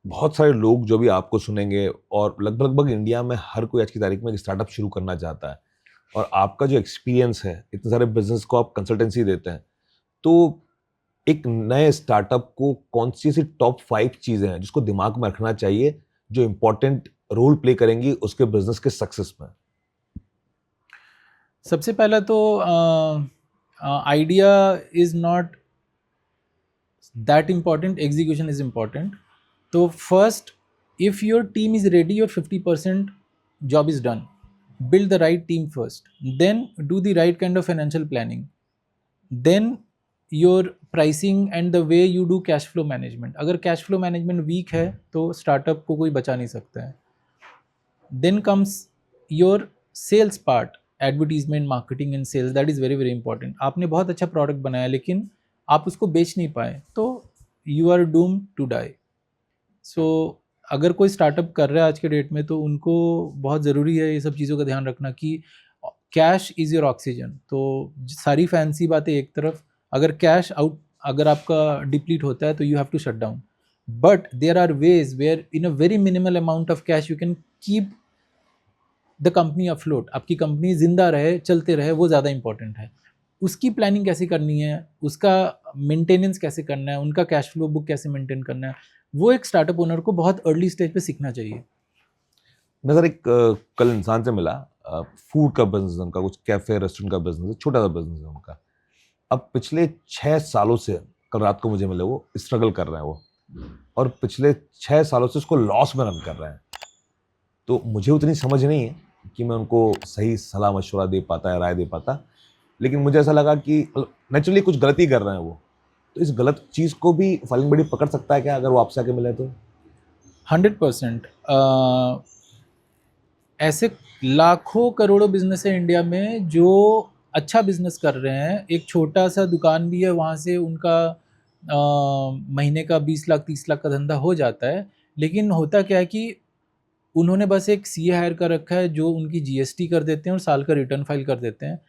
बहुत सारे लोग जो भी आपको सुनेंगे, और लगभग इंडिया में हर कोई आज की तारीख में एक स्टार्टअप शुरू करना चाहता है, और आपका जो एक्सपीरियंस है, इतने सारे बिजनेस को आप कंसल्टेंसी देते हैं, तो एक नए स्टार्टअप को कौन सी ऐसी टॉप 5 चीजें हैं जिसको दिमाग में रखना चाहिए जो इंपॉर्टेंट रोल प्ले करेंगी उसके बिजनेस के सक्सेस में? सबसे पहला तो idea is not that important, execution is important. तो first, if your team is ready, your 50% job is done. Build the right team first, then do the right kind of financial planning, then your pricing and the way you do cash flow management. अगर cash flow management weak है तो startup को कोई बचा नहीं सकता है। Then comes your sales part, advertisement, marketing and sales, that is very very important. आपने बहुत अच्छा product बनाया लेकिन आप उसको बेच नहीं पाए तो you are doomed to die. So अगर कोई स्टार्टअप कर रहा है आज के डेट में तो उनको बहुत ज़रूरी है ये सब चीज़ों का ध्यान रखना कि कैश इज़ योर ऑक्सीजन। तो सारी फैंसी बातें एक तरफ, अगर कैश आउट अगर आपका डिप्लीट होता है तो you have to shut down, but there are ways where in a very minimal amount of cash you can keep the company afloat. आपकी कंपनी जिंदा रहे, चलते रहे, वो ज़्यादा इंपॉर्टेंट है। उसकी प्लानिंग कैसे करनी है, उसका मेंटेनेंस कैसे करना है, उनका कैश फ्लो बुक कैसे मेंटेन करना है, वो एक स्टार्टअप ओनर को बहुत अर्ली स्टेज पे सीखना चाहिए। मैं सर एक कल इंसान से मिला, फूड का बिजनेस उनका, कुछ कैफे रेस्टोरेंट का बिजनेस है, छोटा सा बिजनेस है उनका। अब पिछले 6 सालों से, कल रात को मुझे मिले, वो स्ट्रगल कर रहे हैं वो, और पिछले 6 सालों से उसको लॉस में रन कर रहे हैं। तो मुझे उतनी समझ नहीं है कि मैं उनको सही सलाह मशवरा दे पाता या राय दे पाता, लेकिन मुझे ऐसा लगा कि नेचुरली कुछ गलती कर रहे हैं वो, तो इस गलत चीज़ को भी फलिंग बड़ी पकड़ सकता है क्या अगर वो आपसे आके मिले तो? 100%। ऐसे लाखों करोड़ों बिजनेस है इंडिया में जो अच्छा बिजनेस कर रहे हैं। एक छोटा सा दुकान भी है, वहाँ से उनका महीने का 20 लाख 30 लाख का धंधा हो जाता है। लेकिन होता क्या है कि उन्होंने बस एक CA हायर कर रखा है जो उनकी GST कर देते हैं और साल का रिटर्न फाइल कर देते हैं।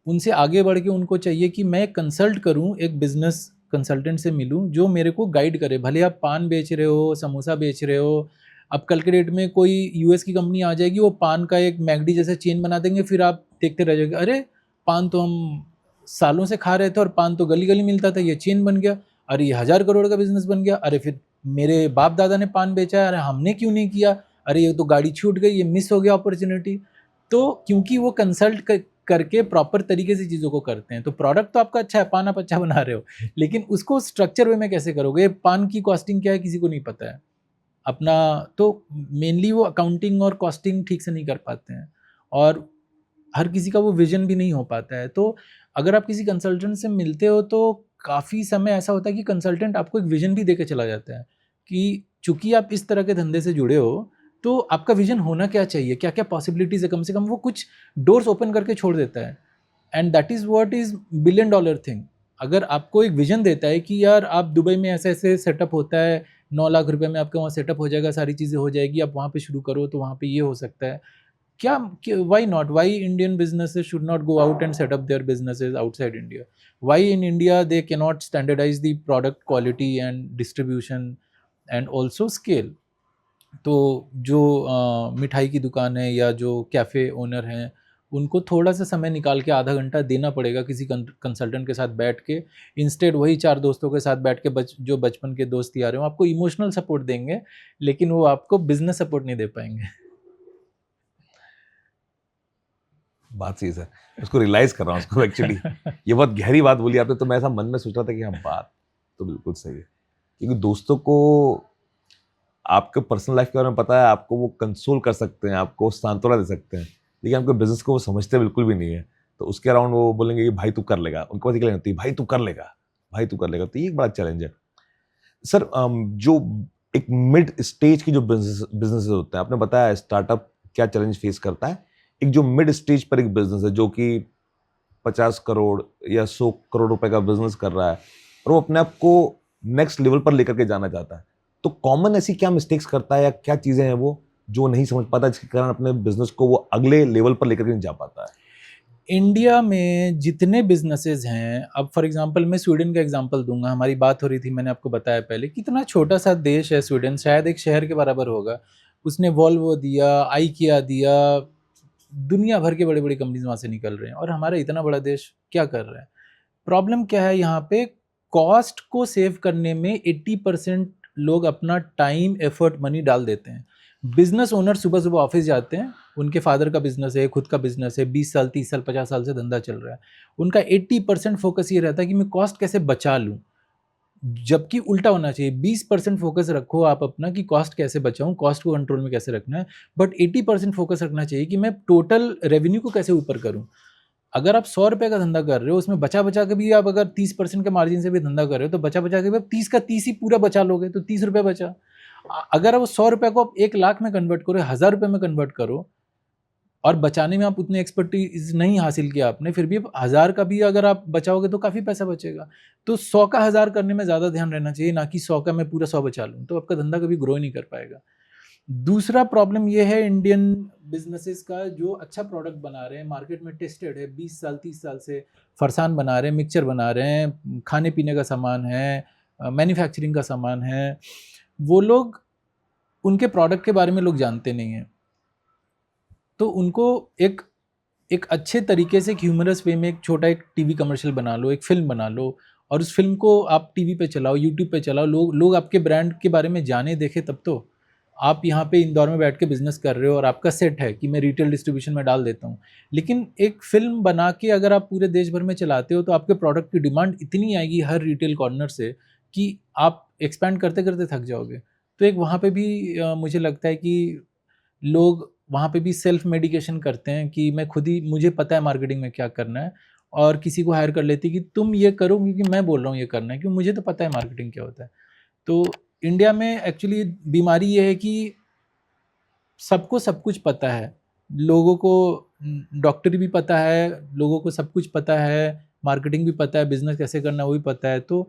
उनसे आगे बढ़ के उनको चाहिए कि मैं कंसल्ट करूं, एक बिजनेस कंसल्टेंट से मिलूं जो मेरे को गाइड करे। भले आप पान बेच रहे हो, समोसा बेच रहे हो, अब कल के डेट में कोई यूएस की कंपनी आ जाएगी, वो पान का एक मैगडी जैसा चेन बना देंगे, फिर आप देखते रह जाओगे, अरे पान तो हम सालों से खा रहे थे और पान तो गली गली मिलता था, ये चेन बन गया, अरे ये 1000 करोड़ का बिजनेस बन गया, अरे फिर मेरे बाप दादा ने पान बेचा है, अरे हमने क्यों नहीं किया, अरे ये तो गाड़ी छूट गई, ये मिस हो गया अपॉर्चुनिटी। तो क्योंकि वो कंसल्ट करके प्रॉपर तरीके से चीज़ों को करते हैं, तो प्रोडक्ट तो आपका अच्छा है, पान आप अच्छा बना रहे हो, लेकिन उसको स्ट्रक्चर वे में कैसे करोगे, पान की कॉस्टिंग क्या है किसी को नहीं पता है अपना। तो मेनली वो अकाउंटिंग और कॉस्टिंग ठीक से नहीं कर पाते हैं, और हर किसी का वो विजन भी नहीं हो पाता है। तो अगर आप किसी कंसल्टेंट से मिलते हो तो काफ़ी समय ऐसा होता है कि कंसल्टेंट आपको एक विजन भी दे के चला जाता है कि चूंकि आप इस तरह के धंधे से जुड़े हो, तो आपका विजन होना क्या चाहिए, क्या क्या पॉसिबिलिटीज़ है, कम से कम वो कुछ डोर्स ओपन करके छोड़ देता है। And that is what is $1 billion thing. अगर आपको एक विजन देता है कि यार आप दुबई में ऐसे ऐसे सेटअप होता है, 9 लाख रुपए में आपका वहाँ सेटअप हो जाएगा, सारी चीज़ें हो जाएगी, आप वहाँ पे शुरू करो तो वहाँ पे ये हो सकता है, क्या, why not, why Indian businesses should not go out and set up their businesses outside India, why in India they can not standardise the product quality and distribution and also scale. तो जो मिठाई की दुकान है या जो cafe owner हैं, उनको थोड़ा सा समय निकाल के आधा घंटा देना पड़ेगा किसी कंसल्टेंट के साथ बैठ के, इंस्टेड वही 4 दोस्तों के साथ बैठ के जो बचपन के दोस्त यार हैं वो आपको इमोशनल सपोर्ट देंगे, लेकिन वो आपको बिजनेस सपोर्ट नहीं दे पाएंगे। बात सही है सर, उसको रियलाइज कर रहा हूँ उसको एक्चुअली। ये बहुत गहरी बात बोली आपने, तो मैं ऐसा मन में सोच रहा था कि हाँ बात तो बिल्कुल सही है, क्योंकि दोस्तों को आपके पर्सनल लाइफ के बारे में पता है, आपको वो कंसोल कर सकते हैं, आपको सांत्वना दे सकते हैं, लेकिन आपके बिजनेस को वो समझते बिल्कुल भी नहीं है। तो उसके अराउंड वो बोलेंगे कि भाई तू कर लेगा, उनको बात होती है भाई तू कर लेगा, भाई तू कर लेगा। तो ये एक बड़ा चैलेंज है सर। जो एक मिड स्टेज की जो बिजनेस होते हैं, आपने बताया स्टार्टअप क्या चैलेंज फेस करता है, एक जो मिड स्टेज पर एक बिजनेस है जो कि 50 करोड़ या 100 करोड़ रुपए का बिजनेस कर रहा है और वो अपने आप को नेक्स्ट लेवल पर लेकर के जाना चाहता है, तो कॉमन ऐसी क्या मिस्टेक्स करता है या क्या चीजें हैं वो जो नहीं समझ पाता, जिसके कारण अपने बिजनेस को वो अगले लेवल पर लेकर के नहीं जा पाता है? इंडिया में जितने बिजनेसेस हैं, अब फॉर एग्जांपल मैं स्वीडन का एग्जांपल दूंगा, हमारी बात हो रही थी, मैंने आपको बताया पहले कितना छोटा सा देश है स्वीडन, शायद एक शहर के बराबर होगा। उसने वॉल्वो दिया, आईकिया दिया, दुनिया भर के बड़े बड़ी कंपनीज वहाँ से निकल रहे हैं, और हमारा इतना बड़ा देश क्या कर रहा है? प्रॉब्लम क्या है यहाँ पे, कॉस्ट को सेव करने में 80% लोग अपना टाइम, एफर्ट, मनी डाल देते हैं। बिजनेस ओनर सुबह सुबह ऑफिस जाते हैं, उनके फादर का बिजनेस है, खुद का बिजनेस है, 20 साल 30 साल 50 साल से धंधा चल रहा है, उनका 80% फोकस ये रहता है कि मैं कॉस्ट कैसे बचा लूँ। जबकि उल्टा होना चाहिए, 20% फोकस रखो आप अपना कि कॉस्ट कैसे बचाऊं, कॉस्ट को कंट्रोल में कैसे रखना है, बट 80% फोकस रखना चाहिए कि मैं टोटल रेवेन्यू को कैसे ऊपर करूं। अगर आप 100 रुपए का धंधा कर रहे हो, उसमें बचा बचा के भी आप अगर 30% के मार्जिन से भी धंधा कर रहे हो, तो बचा बचा के भी आप 30 का 30 ही पूरा बचा लोगे, तो 30 रुपये बचा। अगर आप 100 रुपए को आप 1 लाख में कन्वर्ट करो, 1000 रुपये में कन्वर्ट करो, और बचाने में आप उतनी एक्सपर्टीज नहीं हासिल किया आपने, फिर भी 1000 का भी अगर आप बचाओगे तो काफ़ी पैसा बचेगा। तो 100 का 1000 करने में ज़्यादा ध्यान रहना चाहिए, ना कि 100 का मैं पूरा 100 बचा लूँ, तो आपका धंधा कभी ग्रो नहीं कर पाएगा। दूसरा प्रॉब्लम ये है इंडियन बिजनेसेस का, जो अच्छा प्रोडक्ट बना रहे हैं, मार्केट में टेस्टेड है, 20 साल 30 साल से फरसान बना रहे हैं, मिक्सचर बना रहे हैं, खाने पीने का सामान है, मैन्युफैक्चरिंग का सामान है, वो लोग, उनके प्रोडक्ट के बारे में लोग जानते नहीं हैं। तो उनको एक एक अच्छे तरीके से, एक ह्यूमरस वे में एक छोटा एक टीवी कमर्शियल बना लो, एक फिल्म बना लो, और उस फिल्म को आप टीवी पे चलाओ, यूट्यूब पे चलाओ, लोग आपके ब्रांड के बारे में जाने, देखे, तब तो। आप यहाँ पे इंदौर में बैठ के बिजनेस कर रहे हो और आपका सेट है कि मैं रिटेल डिस्ट्रीब्यूशन में डाल देता हूँ, लेकिन एक फिल्म बना के अगर आप पूरे देश भर में चलाते हो, तो आपके प्रोडक्ट की डिमांड इतनी आएगी हर रिटेल कॉर्नर से कि आप एक्सपैंड करते करते थक जाओगे। तो एक वहाँ पे भी मुझे लगता है कि लोग वहाँ पे भी सेल्फ मेडिकेशन करते हैं कि मैं खुद ही, मुझे पता है मार्केटिंग में क्या करना है, और किसी को हायर कर लेती कि तुम ये करो क्योंकि मैं बोल रहा हूँ ये करना है, क्योंकि मुझे तो पता है मार्केटिंग क्या होता है। तो इंडिया में एक्चुअली बीमारी ये है कि सबको सब कुछ पता है, लोगों को डॉक्टरी भी पता है, लोगों को सब कुछ पता है, मार्केटिंग भी पता है, बिजनेस कैसे करना है वो भी पता है, तो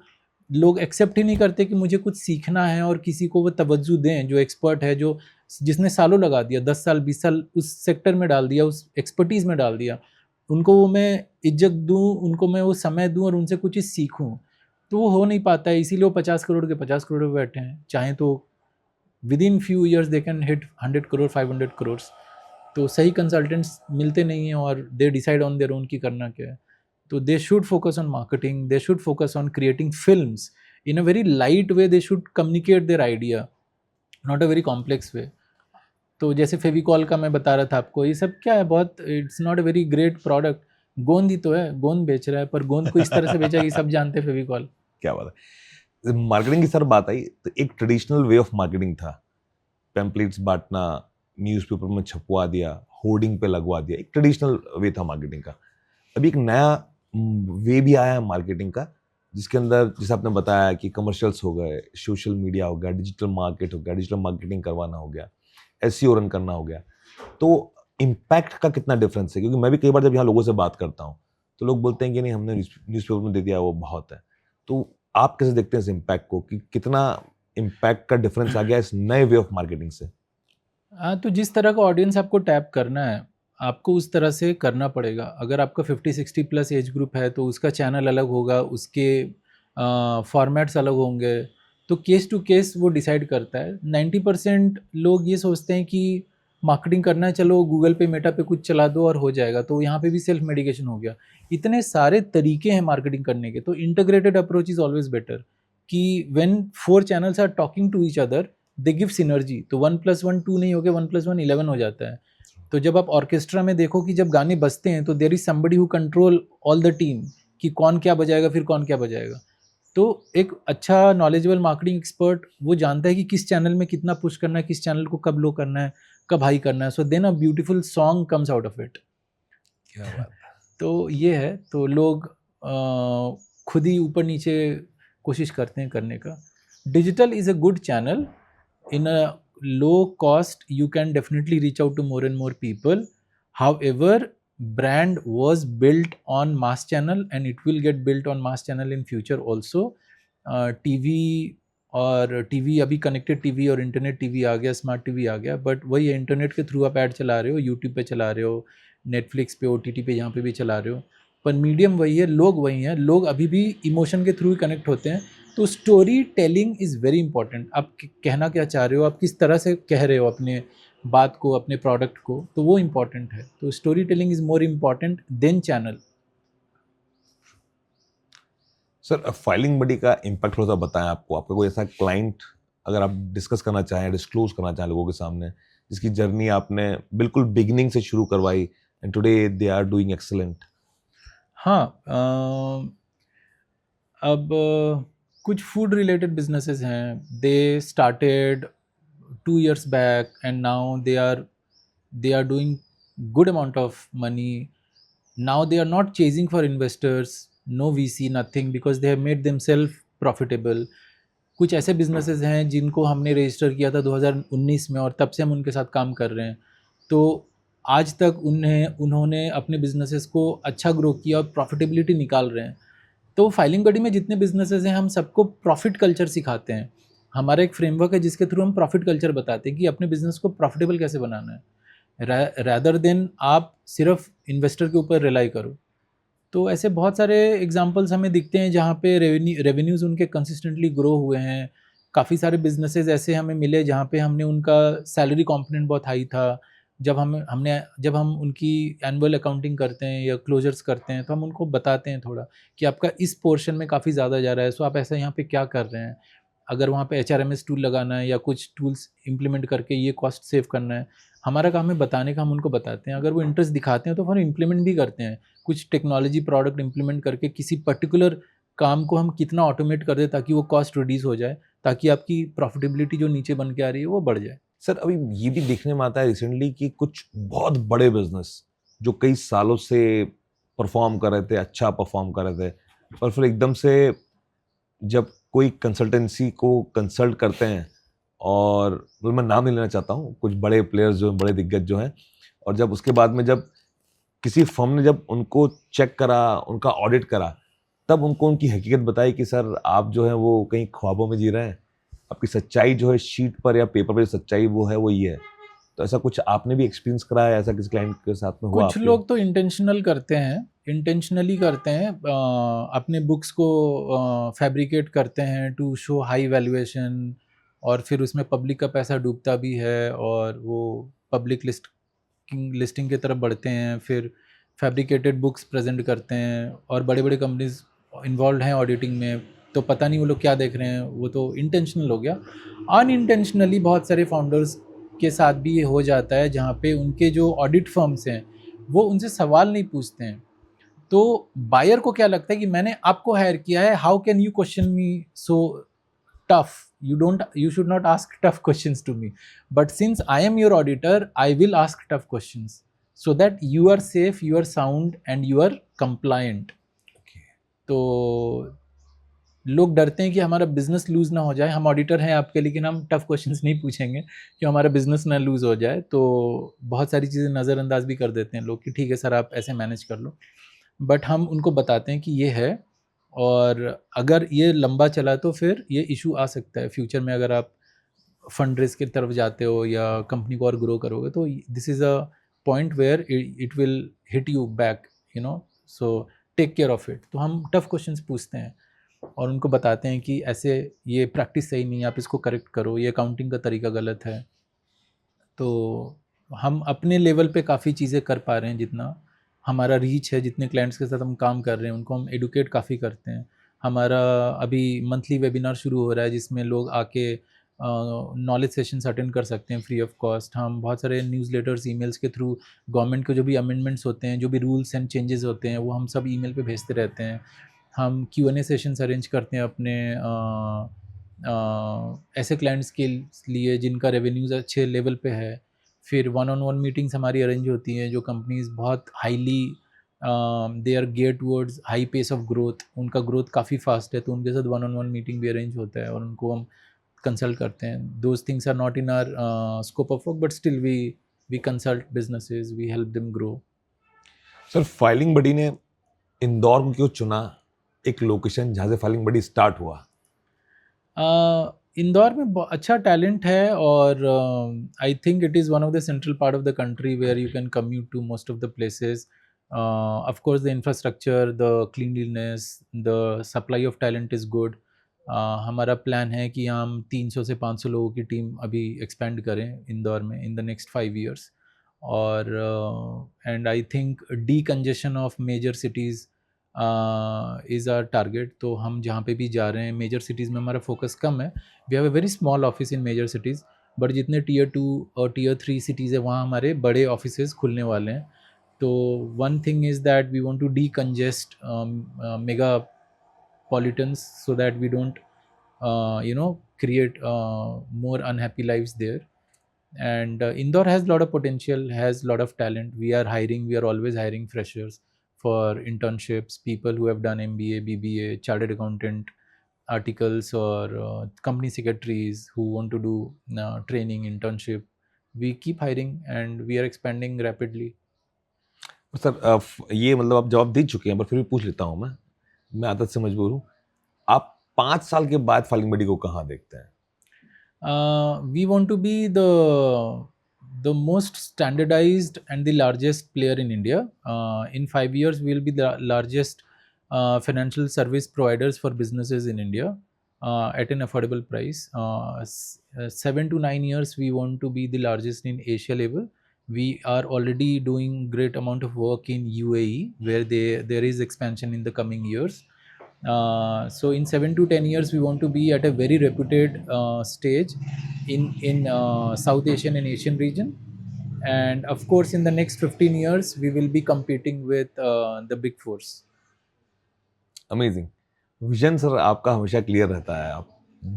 लोग एक्सेप्ट ही नहीं करते कि मुझे कुछ सीखना है और किसी को वो तवज्जो दें जो एक्सपर्ट है, जो जिसने सालों लगा दिया, 10 साल 20 साल उस सेक्टर में डाल दिया, उस एक्सपर्टीज़ में डाल दिया, उनको वो मैं इज्जत दूँ, उनको मैं वो समय दूँ और उनसे कुछ चीज़ सीखूँ, तो वो हो नहीं पाता है। इसीलिए वो 50 करोड़ के 50 करोड़ पे बैठे हैं, चाहें तो with in few years they can hit 100 crore 500 crore. तो सही कंसल्टेंट्स मिलते नहीं हैं और they decide on their own कि करना क्या है. तो they should focus on marketing, they should focus on creating films in a very light way. They should communicate their idea, not a very complex way. तो जैसे फेविकॉल का मैं बता रहा था आपको, ये सब क्या है, बहुत it's not a very great product. गोंद ही तो है, गोंद बेच रहा है, पर गोंद को इस तरह से बेचा कि सब जानते हैं फेविकॉल. क्या बात है. मार्केटिंग की सर बात आई तो एक ट्रेडिशनल वे ऑफ मार्केटिंग था, पैम्पलेट्स बांटना, न्यूज़पेपर में छपवा दिया, होर्डिंग पे लगवा दिया, एक ट्रेडिशनल वे था मार्केटिंग का. अभी एक नया वे भी आया है मार्केटिंग का, जिसके अंदर जैसे आपने बताया कि कमर्शियल्स हो गए, सोशल मीडिया हो गया, डिजिटल मार्केट हो गया, डिजिटल मार्केटिंग करवाना हो गया, एसईओ रन करना हो गया. तो इम्पैक्ट का कितना डिफरेंस है? क्योंकि मैं भी कई बार जब यहाँ लोगों से बात करता हूँ तो लोग बोलते हैं कि नहीं, हमने न्यूज़पेपर में दे दिया वो बहुत है. तो आप कैसे देखते हैं इस इम्पैक्ट को, कि कितना इम्पैक्ट का डिफरेंस आ गया इस नए वे ऑफ मार्केटिंग से? हाँ, तो जिस तरह का ऑडियंस आपको टैप करना है, आपको उस तरह से करना पड़ेगा. अगर आपका 50-60 प्लस एज ग्रुप है तो उसका चैनल अलग होगा, उसके फॉर्मेट्स अलग होंगे. तो केस टू केस वो डिसाइड करता है. 90% लोग ये सोचते हैं कि मार्केटिंग करना है, चलो गूगल पे मेटा पे कुछ चला दो और हो जाएगा. तो यहाँ पे भी सेल्फ मेडिकेशन हो गया. इतने सारे तरीके हैं मार्केटिंग करने के, तो integrated approach is always better. कि when 4 channels are talking to each other, they give synergy. तो 1+1 2 नहीं हो गया, 1+1 11 हो जाता है. तो जब आप ऑर्केस्ट्रा में देखो कि जब गाने बजते हैं तो there is somebody who control all the team, कि कौन क्या बजाएगा, फिर कौन क्या बजाएगा. तो एक अच्छा नॉलेजेबल मार्केटिंग एक्सपर्ट वो जानता है कि किस चैनल में कितना पुश करना है, किस चैनल को कब लो करना है, कब हाई करना है. So then a beautiful song comes out of it. क्या बात है. तो ये है. तो लोग खुद ही ऊपर नीचे कोशिश करते हैं करने का. Digital is a good channel. In a low cost you can definitely reach out to more and more people. However, brand was built on mass channel and it will get built on mass channel in future also. TV और TV अभी connected TV और internet TV आ गया, smart TV आ गया. But वही internet के through आप add चला रहे हो, यूट्यूब पे चला रहे हो, नेटफ्लिक्स पे, ओटीटी पे, यहाँ पे भी चला रहे हो. पर मीडियम वही है, लोग वही हैं. लोग अभी भी इमोशन के थ्रू ही कनेक्ट होते हैं. तो story telling is very important. आप कहना क्या चाह रहे हो, आप किस तरह से कह रहे हो अपने बात को, अपने प्रोडक्ट को, तो वो इम्पॉर्टेंट है. तो story telling is more important than channel. Sir, Filing Buddy का इम्पैक्ट थोड़ा सा बताएं. आपका कोई ऐसा क्लाइंट अगर आप डिस्कस करना चाहें, डिस्क्लोज करना चाहें लोगों के सामने, जिसकी जर्नी आपने बिल्कुल बिगिनिंग से शुरू करवाई and today they are doing excellent? हाँ, अब कुछ फूड रिलेटेड बिजनेसेस हैं. They started 2 years back and now they are doing good amount of money. Now they are not chasing for investors, no VC, nothing, because they have made themselves profitable. कुछ ऐसे businesses हैं जिनको हमने register किया था 2019 में और तब से हम उनके साथ काम कर रहे हैं. तो आज तक उन्होंने अपने बिजनेसेस को अच्छा ग्रो किया और प्रॉफिटेबिलिटी निकाल रहे हैं. तो फाइलिंग बडी में जितने बिजनेसेस हैं, हम सबको प्रॉफिट कल्चर सिखाते हैं. हमारा एक फ्रेमवर्क है जिसके थ्रू हम प्रॉफिट कल्चर बताते हैं कि अपने बिजनेस को प्रॉफिटेबल कैसे बनाना है, रैदर देन आप सिर्फ इन्वेस्टर के ऊपर रिलाई करो. तो ऐसे बहुत सारे एग्जांपल्स हमें दिखते हैं जहाँ पे रेवेन्यूज़ उनके कंसिस्टेंटली ग्रो हुए हैं. काफ़ी सारे बिजनेसेस ऐसे हमें मिले जहाँ पे हमने उनका सैलरी कंपोनेंट बहुत हाई था. जब हम उनकी एनुअल अकाउंटिंग करते हैं या क्लोजर्स करते हैं तो हम उनको बताते हैं थोड़ा कि आपका इस पोर्शन में काफ़ी ज़्यादा जा रहा है, सो आप ऐसा यहाँ पे क्या कर रहे हैं. अगर वहाँ पे HRMS टूल लगाना है या कुछ टूल्स इम्प्लीमेंट करके ये कॉस्ट सेव करना है, हमारा काम है बताने का. हम उनको बताते हैं, अगर वो इंटरेस्ट दिखाते हैं तो फिर इम्प्लीमेंट भी करते हैं. कुछ टेक्नोलॉजी प्रोडक्ट इम्प्लीमेंट करके किसी पर्टिकुलर काम को हम कितना ऑटोमेट कर दें ताकि वो कॉस्ट रिड्यूस हो जाए, ताकि आपकी प्रॉफिटेबिलिटी जो नीचे बन के आ रही है वो बढ़ जाए. सर, अभी ये भी देखने में आता है रिसेंटली कि कुछ बहुत बड़े बिजनेस जो कई सालों से परफॉर्म कर रहे थे, अच्छा परफॉर्म कर रहे थे, पर फिर एकदम से जब कोई कंसल्टेंसी को कंसल्ट करते हैं, और मैं नाम नहीं लेना चाहता हूँ, कुछ बड़े प्लेयर्स जो हैं, बड़े दिग्गज जो हैं, और जब उसके बाद में जब किसी फर्म ने जब उनको चेक करा, उनका ऑडिट करा, तब उनको उनकी हकीकत बताई कि सर आप जो है वो कहीं ख्वाबों में जी रहे हैं, आपकी सच्चाई जो है शीट पर या पेपर पर जो सच्चाई वो है वो ये है. तो ऐसा कुछ आपने भी एक्सपीरियंस करा है, ऐसा किसी क्लाइंट के साथ में हुआ कुछ आपके? लोग तो इंटेंशनली करते हैं, अपने बुक्स को फैब्रिकेट करते हैं टू शो हाई वैल्यूएशन, और फिर उसमें पब्लिक का पैसा डूबता भी है और वो पब्लिक लिस्टिंग की तरफ बढ़ते हैं, फिर फैब्रिकेटेड बुक्स प्रेजेंट करते हैं और बड़े बड़े कंपनीज इन्वॉल्व हैं ऑडिटिंग में, तो पता नहीं वो लोग क्या देख रहे हैं, वो तो इंटेंशनल हो गया। अनइंटेंशनली बहुत सारे फाउंडर्स के साथ भी ये हो जाता है जहाँ पे उनके जो ऑडिट फर्म्स हैं वो उनसे सवाल नहीं पूछते हैं। तो बायर को क्या लगता है कि मैंने आपको हायर किया है, how can you question me so tough, you should not ask tough questions to me, but since I am your auditor I will ask tough questions so that you are safe, you are sound and you are compliant. तो लोग डरते हैं कि हमारा business loose ना हो जाए, हम ऑडिटर हैं आपके लेकिन हम टफ क्वेश्चंस नहीं पूछेंगे कि हमारा बिजनेस ना लूज हो जाए, तो बहुत सारी चीज़ें नज़रअंदाज भी कर देते हैं लोग कि ठीक है सर आप ऐसे मैनेज कर लो, बट हम उनको बताते हैं कि ये है और अगर ये लंबा चला तो फिर ये इशू आ सकता है फ्यूचर में, अगर आप फंड रेज की तरफ जाते हो या कंपनी को और ग्रो करोगे तो this is a point where it will hit you back, you know, so take care of it. तो हम टफ क्वेश्चंस पूछते हैं और उनको बताते हैं कि ऐसे ये प्रैक्टिस सही नहीं है, आप इसको करेक्ट करो, ये अकाउंटिंग का तरीका गलत है। तो हम अपने लेवल पे काफ़ी चीज़ें कर पा रहे हैं, जितना हमारा रीच है, जितने क्लाइंट्स के साथ हम काम कर रहे हैं उनको हम एडुकेट काफ़ी करते हैं। हमारा अभी मंथली वेबिनार शुरू हो रहा है जिसमें लोग आके नॉलेज सेशंस अटेंड कर सकते हैं फ्री ऑफ कॉस्ट। हम बहुत सारे न्यूज़लेटर्स ईमेल्स के थ्रू गवर्नमेंट के जो भी अमेंडमेंट्स होते हैं, जो भी रूल्स एंड चेंजेस होते हैं वो हम सब ईमेल पे भेजते रहते हैं। हम Q&A सेशंस अरेंज करते हैं अपने ऐसे क्लाइंट्स के लिए जिनका रेवेन्यूज़ अच्छे लेवल पे है। फिर वन ऑन वन मीटिंग्स हमारी अरेंज होती हैं जो कंपनीज बहुत highly they are gear towards high pace of growth, उनका ग्रोथ काफ़ी फास्ट है तो उनके साथ वन ऑन वन मीटिंग भी अरेंज होता है और उनको हम कंसल्ट करते हैं। Those things are not in our scope of work but still we consult businesses, we help them grow. Sir Filing Buddy ने इंदौर को क्यों चुना, एक लोकेशन जहाँ से फाइलिंग बडी स्टार्ट हुआ? इंदौर में अच्छा टैलेंट है और I think it is one of the central part of the country where you can commute to most of the places. Of course the infrastructure, the cleanliness, the supply of talent is good. हमारा plan है कि हम 300 से 500 लोगों की team अभी expand करें इंदौर में इन द नेक्स्ट 5 years। और and I think decongestion of major cities is our target. तो हम जहाँ पे भी जा रहे हैं मेजर सिटीज़ में हमारा फोकस कम है। We have a very small office in major cities, but जितने टियर 2 और टियर 3 सिटीज़ है वहाँ हमारे बड़े ऑफिसेज खुलने वाले हैं। तो one thing is that we want to decongest megapolitans so that we don't create more unhappy lives there. And Indore has a lot of potential, has a lot of talent. We are always hiring freshers for internships, people who have done MBA, BBA, chartered accountant articles, or company secretaries who want to do training, internship. We keep hiring and we are expanding rapidly. Sir ये मतलब आप जवाब दे चुके हैं पर फिर भी पूछ लेता हूँ मैं आदत से मजबूर हूँ। आप 5 साल के बाद फाइलिंग बडी को कहाँ देखते हैं? We want to be the most standardized and the largest player in India. In 5 years, we will be the largest financial service providers for businesses in India at an affordable price. 7 to 9 years, we want to be the largest in Asia level. We are already doing great amount of work in UAE, where there is expansion in the coming years. So in 7 to 10 years, we want to be at a very reputed stage in South Asian and Asian region. And of course, in the next 15 years, we will be competing with the big fours. Amazing. Vision sir आपका हमेशा clear रहता है, आप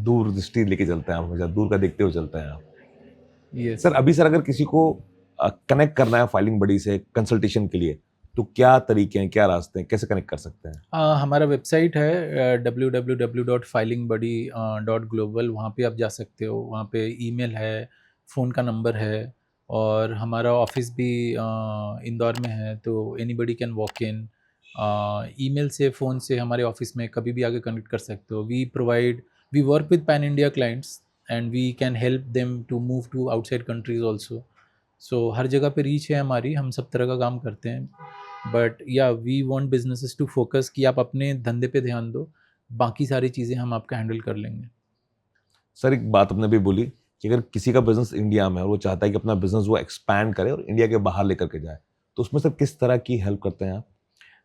दूर दृष्टि लेके चलते हैं, आप हमेशा दूर का देखते हुए चलते हैं आप। Yes. सर अभी सर अगर किसी को कनेक्ट करना है फाइलिंग बडी से कंसल्टेशन के लिए तो क्या तरीके हैं, क्या रास्ते हैं, कैसे कनेक्ट कर सकते हैं? हमारा वेबसाइट है www.filingbuddy.global, वहाँ पे आप जा सकते हो। वहाँ पे ईमेल है, फ़ोन का नंबर है और हमारा ऑफिस भी इंदौर में है, तो anybody can walk in. Email से, फ़ोन से हमारे ऑफिस में कभी भी आके कनेक्ट कर सकते हो। We work with pan India clients and we can help them to move to outside countries also. So हर जगह पे रीच है हमारी, हम सब तरह का काम करते हैं। बट या we want businesses to focus कि आप अपने धंधे पे ध्यान दो, बाकी सारी चीज़ें हम आपका हैंडल कर लेंगे। सर एक बात आपने भी बोली कि अगर किसी का बिजनेस इंडिया में है और वो चाहता है कि अपना बिजनेस वो एक्सपैंड करे और इंडिया के बाहर लेकर के जाए, तो उसमें सर किस तरह की हेल्प करते हैं आप?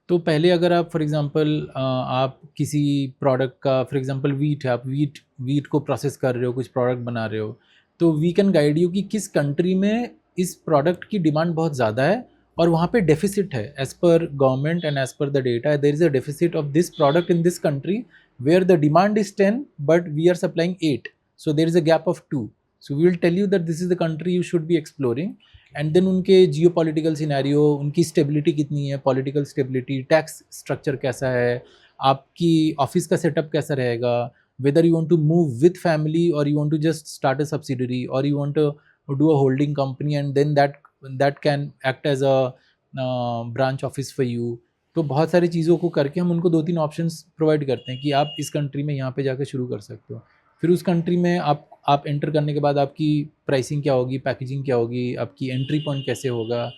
तो पहले अगर आप फॉर एग्जांपल आप किसी प्रोडक्ट का, फॉर एग्जांपल वीट है, आप वीट वीट को प्रोसेस कर रहे हो, कुछ प्रोडक्ट बना रहे हो, तो वी कैन गाइड यू कि किस कंट्री में इस प्रोडक्ट की डिमांड बहुत ज़्यादा है और वहाँ पे डेफिसिट है, as per government and as per the data there is a deficit of this product in this country where the demand is 10 but we are supplying 8, so there is a gap of 2, so we will tell you that this is the country you should be exploring. And then उनके geopolitical scenario, उनकी stability कितनी है, political stability, tax structure कैसा है, आपकी office का setup कैसा रहेगा, whether you want to move with family और you want to just start a subsidiary और you want to do a holding company and then that can act as a branch office for you. तो बहुत सारी चीज़ों को करके हम उनको 2-3 ऑप्शंस प्रोवाइड करते हैं कि आप इस कंट्री में यहाँ पे जाकर शुरू कर सकते हो। फिर उस कंट्री में आप एंटर करने के बाद आपकी प्राइसिंग क्या होगी, पैकेजिंग क्या होगी, आपकी एंट्री पॉइंट कैसे होगा,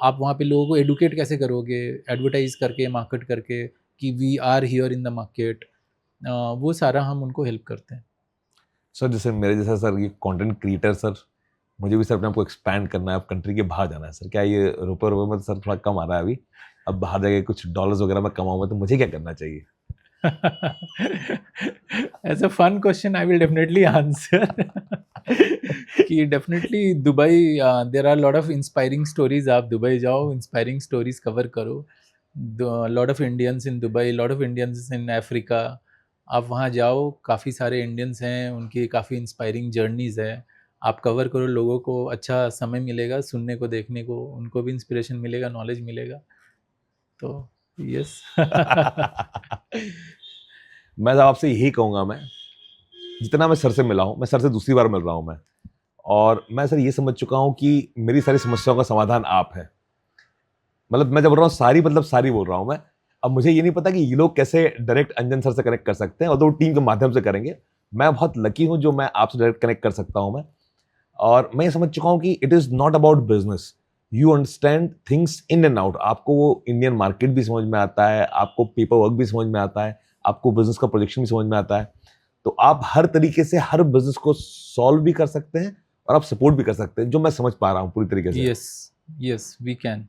आप वहाँ पे लोगों को एडुकेट कैसे करोगे, एडवर्टाइज करके, मार्केट करके कि we are here in the market, वो सारा हम उनको हेल्प करते हैं। सर जैसे मेरे जैसा सर ये कंटेंट क्रिएटर सर, मुझे भी सर अपने आपको एक्सपैंड करना है, अब कंट्री के बाहर जाना है सर, क्या ये रुपये रुपये में तो सर थोड़ा कम आ रहा है अभी, अब बाहर जाके कुछ डॉलर्स वगैरह में कमाऊंगा तो मुझे क्या करना चाहिए? As a fun question, I will definitely answer. कि definitely Dubai, there are a lot of inspiring stories. आप दुबई जाओ, inspiring stories cover करो. Lot of Indians in Dubai, lot of Indians in Africa. आप वहाँ जाओ, काफ़ी सारे Indians हैं, उनकी काफ़ी इंस्पायरिंग जर्नीज़ है, आप कवर करो, लोगों को अच्छा समय मिलेगा सुनने को, देखने को, उनको भी इंस्पिरेशन मिलेगा, नॉलेज मिलेगा, तो यस। मैं साहब आपसे यही कहूंगा, मैं जितना मैं सर से मिला हूं, मैं सर से दूसरी बार मिल रहा हूं मैं, और मैं सर ये समझ चुका हूं कि मेरी सारी समस्याओं का समाधान आप है। मतलब मैं जब बोल रहा हूँ सारी, मतलब सारी बोल रहा हूँ मैं। अब मुझे ये नहीं पता कि ये लोग कैसे डायरेक्ट अंजन सर से कनेक्ट कर सकते हैं, और तो टीम के माध्यम से करेंगे। मैं बहुत लकी हूं जो मैं आपसे डायरेक्ट कनेक्ट कर सकता हूं मैं। और मैं ये समझ चुका हूं कि it is not about business, you understand things in and out. आपको वो इंडियन मार्केट भी समझ में आता है, आपको पेपर वर्क भी समझ में आता है, आपको बिजनेस का प्रोजेक्शन भी समझ में आता है। तो आप हर तरीके से हर बिजनेस को सॉल्व भी कर सकते हैं और आप सपोर्ट भी कर सकते हैं, जो मैं समझ पा रहा हूँ पूरी तरीके से। Yes, yes, we can.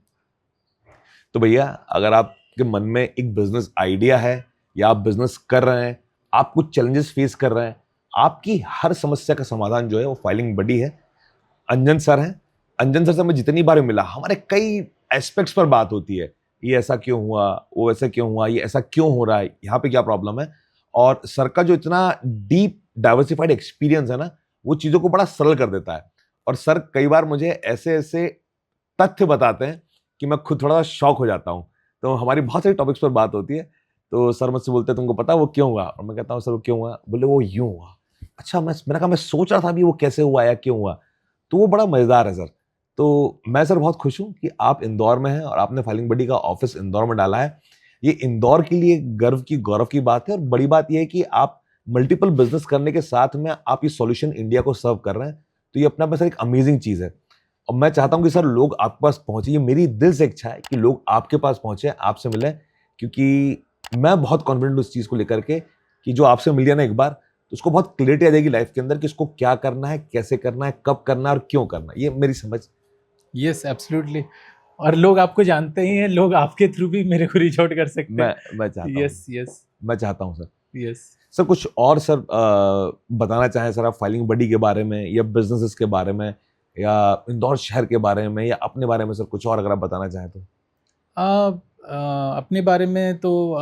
तो भैया, अगर आपके मन में एक बिजनेस आइडिया है या आप बिजनेस कर रहे हैं, आप कुछ चैलेंजेस फेस कर रहे हैं, आपकी हर समस्या का समाधान जो है वो फाइलिंग बडी है, अंजन सर हैं। अंजन सर से मैं जितनी बार मिला, हमारे कई एस्पेक्ट्स पर बात होती है। ये ऐसा क्यों हुआ, वो ऐसा क्यों हुआ, ये ऐसा क्यों हो रहा है, यहाँ पे क्या प्रॉब्लम है। और सर का जो इतना डीप डाइवर्सिफाइड एक्सपीरियंस है ना, वो चीज़ों को बड़ा सरल कर देता है। और सर कई बार मुझे ऐसे ऐसे तथ्य बताते हैं कि मैं खुद थोड़ा सा शॉक हो जाता हूँ। तो हमारी बहुत सारी टॉपिक्स पर बात होती है। तो सर मुझसे बोलते हैं तुमको पता है वो क्यों हुआ, और मैं कहता हूँ सर वो क्यों हुआ, बोले वो यूं हुआ। अच्छा, मैंने कहा मैं सोच रहा था अभी वो कैसे हुआ या क्यों हुआ। तो वो बड़ा मजेदार है सर। तो मैं सर बहुत खुश हूँ कि आप इंदौर में हैं और आपने फाइलिंग बडी का ऑफिस इंदौर में डाला है। ये इंदौर के लिए गर्व की, गौरव की बात है। और बड़ी बात यह है कि आप मल्टीपल बिजनेस करने के साथ में आप ये सॉल्यूशन इंडिया को सर्व कर रहे हैं। तो ये अपने आप में सर एक अमेजिंग चीज है। और मैं चाहता हूं कि सर लोग आपके पास पहुंचे, ये मेरी दिल से इच्छा है कि लोग आपके पास पहुंचे, आपसे मिलें। क्योंकि मैं बहुत कॉन्फिडेंट हूं इस चीज को लेकर के कि जो आपसे मिल गया ना एक बार, तो उसको बहुत क्लियरिटी आ जाएगी लाइफ के अंदर कि उसको क्या करना है, कैसे करना है, कब करना है और क्यों करना है। ये मेरी समझ। Yes, absolutely. और लोग आपको जानते ही हैं, लोग आपके थ्रू भी मेरे को रीच आउट कर सकते हैं। मैं चाहता हूँ, यस, यस, मैं चाहता हूँ सर। यस। सर कुछ और सर बताना चाहें सर आप फाइलिंग बडी के बारे में या बिजनेसेस के बारे में या इंदौर शहर के बारे में या अपने बारे में, सर कुछ और अगर आप बताना चाहें तो। अपने बारे में तो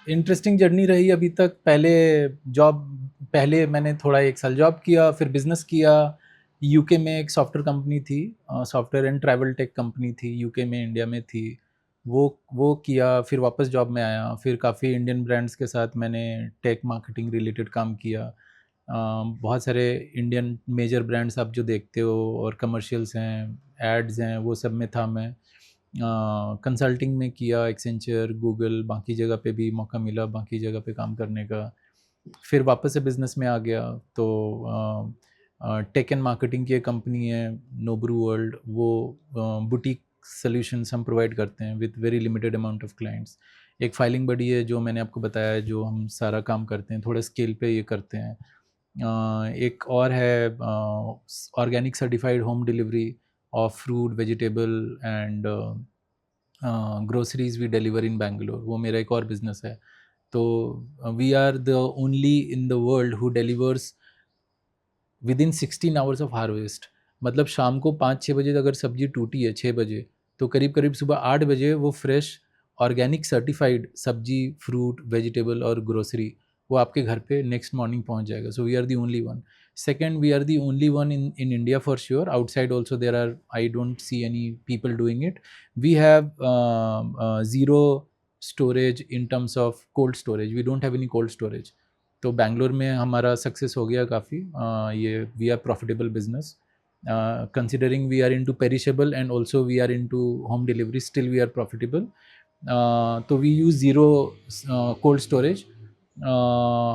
इंटरेस्टिंग जर्नी रही अभी तक। पहले मैंने थोड़ा 1 साल जॉब किया, फिर बिजनेस किया। यूके में एक सॉफ्टवेयर कंपनी थी, software and travel tech company थी, यूके में, इंडिया में थी। वो किया, फिर वापस जॉब में आया, फिर काफ़ी इंडियन ब्रांड्स के साथ मैंने टेक मार्केटिंग रिलेटेड काम किया। बहुत सारे इंडियन मेजर ब्रांड्स आप जो देखते हो और कमर्शियल्स हैं, एड्स हैं, वो सब में था मैं। कंसल्टिंग में किया, एक्सेंचर, गूगल, बाकी जगह पे भी मौका मिला बाकी जगह पे काम करने का। फिर वापस से बिज़नेस में आ गया। तो टेक एंड मार्केटिंग की एक कंपनी है नोब्रू वर्ल्ड, वो बुटीक सॉल्यूशंस हम प्रोवाइड करते हैं with very limited amount of clients. एक फाइलिंग बडी है जो मैंने आपको बताया है, जो हम सारा काम करते हैं, थोड़ा स्केल पे ये करते हैं। एक और है organic certified home delivery of fruit vegetable and groceries we deliver in Bangalore, वो मेरा एक और बिजनेस है। तो we are the only in the world who delivers within 16 hours of harvest. मतलब शाम को 5-6 बजे अगर सब्जी टूटी है 6 बजे, तो करीब करीब सुबह 8 बजे वो फ्रेश ऑर्गेनिक सर्टिफाइड सब्जी फ्रूट वेजिटेबल और ग्रोसरी वो आपके घर पे नेक्स्ट मॉर्निंग पहुंच जाएगा। So we are the only one. Second, we are the only one in India for sure. Outside also there are, I don't see any people doing it. We have zero storage in terms of cold storage, we don't have any cold storage. तो बैंगलोर में हमारा success हो गया काफ़ी। ये we are profitable business considering we are into perishable and also we are into home delivery, still we are profitable. तो we use zero cold storage.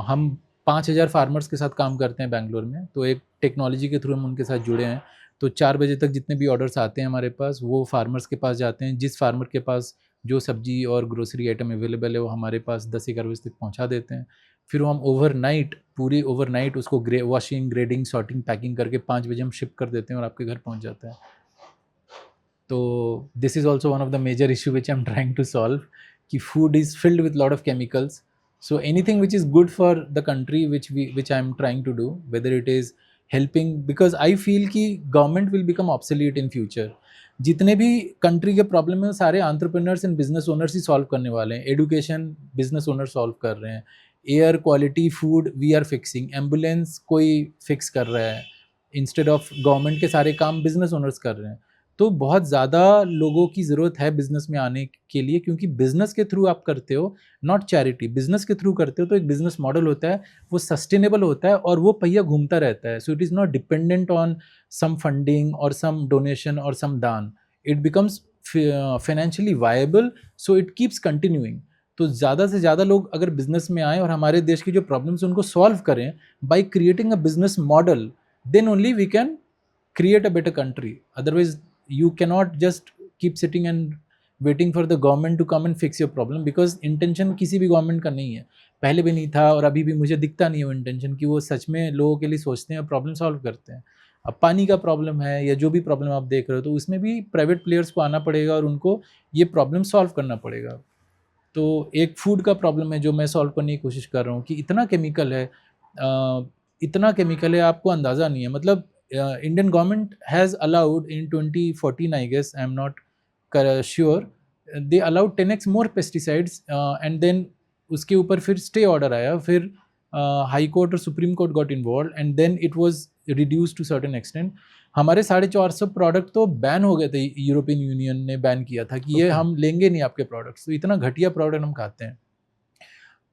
हम 5,000 farmers के साथ काम करते हैं बैंगलोर में, तो एक टेक्नोलॉजी के थ्रू हम उनके साथ जुड़े हैं। तो 4 बजे तक जितने भी ऑर्डर्स आते हैं हमारे पास, वो फार्मर्स के पास जाते हैं। जिस फार्मर के पास जो सब्जी और ग्रोसरी आइटम अवेलेबल है वो हमारे पास 10-11 बजे तक पहुंचा देते हैं। फिर हम ओवरनाइट, पूरी ओवरनाइट उसको वॉशिंग ग्रेडिंग सॉर्टिंग पैकिंग करके 5 बजे हम शिप कर देते हैं और आपके घर पहुंच जाता है। तो this is also one of the major issue which I am trying to solve, कि food is filled with lot of chemicals. So anything which is good for the country, which I am trying to do, whether it is helping, because I feel कि government will become obsolete in future. जितने भी country के problem है सारे entrepreneurs and business owners he solve करने वाले हैं। Education business owner solve कर रहे हैं, air quality food we are fixing, ambulance कोई फिक्स कर रहा है, इंस्टेड ऑफ गवर्नमेंट के सारे काम बिजनेस ओनर्स कर रहे हैं। तो बहुत ज़्यादा लोगों की ज़रूरत है बिजनेस में आने के लिए, क्योंकि बिजनेस के थ्रू आप करते हो, नॉट चैरिटी। बिजनेस के थ्रू करते हो तो एक बिजनेस मॉडल होता है, वो सस्टेनेबल होता है और वो पहिया घूमता रहता है। So it is not dependent on some funding और सम डोनेशन और सम दान। It becomes financially viable, so it keeps continuing. तो ज़्यादा से ज़्यादा लोग अगर बिजनेस में आएँ और हमारे देश की जो प्रॉब्लम्स उनको सॉल्व करें by creating a business model, then only we can create a better country. Otherwise you cannot just keep sitting and waiting for the government to come and fix your problem, because intention किसी भी government का नहीं है, पहले भी नहीं था और अभी भी मुझे दिखता नहीं है वो इंटेंशन कि वो सच में लोगों के लिए सोचते हैं और प्रॉब्लम सॉल्व करते हैं। अब पानी का प्रॉब्लम है या जो भी प्रॉब्लम आप देख रहे हो, तो उसमें भी प्राइवेट प्लेयर्स को आना पड़ेगा और उनको ये प्रॉब्लम सॉल्व करना पड़ेगा। तो एक फूड का प्रॉब्लम है जो मैं सॉल्व करने की कोशिश कर रहा हूँ कि इतना केमिकल है, इतना केमिकल है आपको अंदाज़ा नहीं है। मतलब Indian government has allowed in 2014, I guess, I'm not sure, they allowed 10x more pesticides, and then उसके ऊपर फिर स्टे ऑर्डर आया, फिर हाई कोर्ट और supreme court got involve and then it was reduce to certain extent. हमारे 450 product तो ban हो गए थे, यूरोपियन यूनियन ने बैन किया था कि ये हम लेंगे नहीं आपके प्रोडक्ट्स, तो इतना घटिया प्रोडक्ट हम खाते हैं।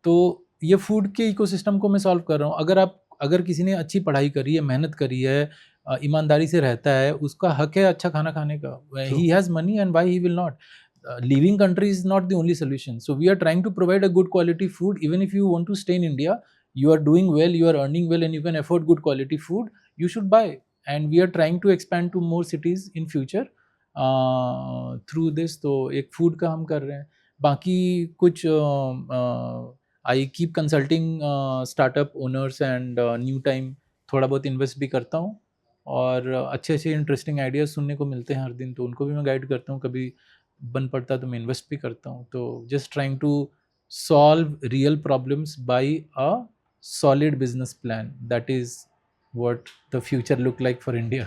तो ये फूड के इकोसिस्टम को मैं सॉल्व कर रहा हूँ। अगर किसी ने अच्छी पढ़ाई करी है, मेहनत करी है, ईमानदारी से रहता है, उसका हक है अच्छा खाना खाने का। He has money and why he will not. Leaving country is not the only solution. So we are trying to provide a good quality food. Even if you want to stay in India, you are doing well, you are earning well, and you can afford good quality food, you should buy. And we are trying to expand to more cities in future through this. तो एक food का हम कर रहे हैं। बाकी कुछ I keep consulting startup owners and new time, थोड़ा बहुत इन्वेस्ट भी करता हूँ और अच्छे अच्छे इंटरेस्टिंग आइडियाज़ सुनने को मिलते हैं हर दिन, तो उनको भी मैं गाइड करता हूँ। कभी बन पड़ता तो मैं इन्वेस्ट भी करता हूँ। तो just trying to solve real problems by a solid business plan. That is what the future look like for India.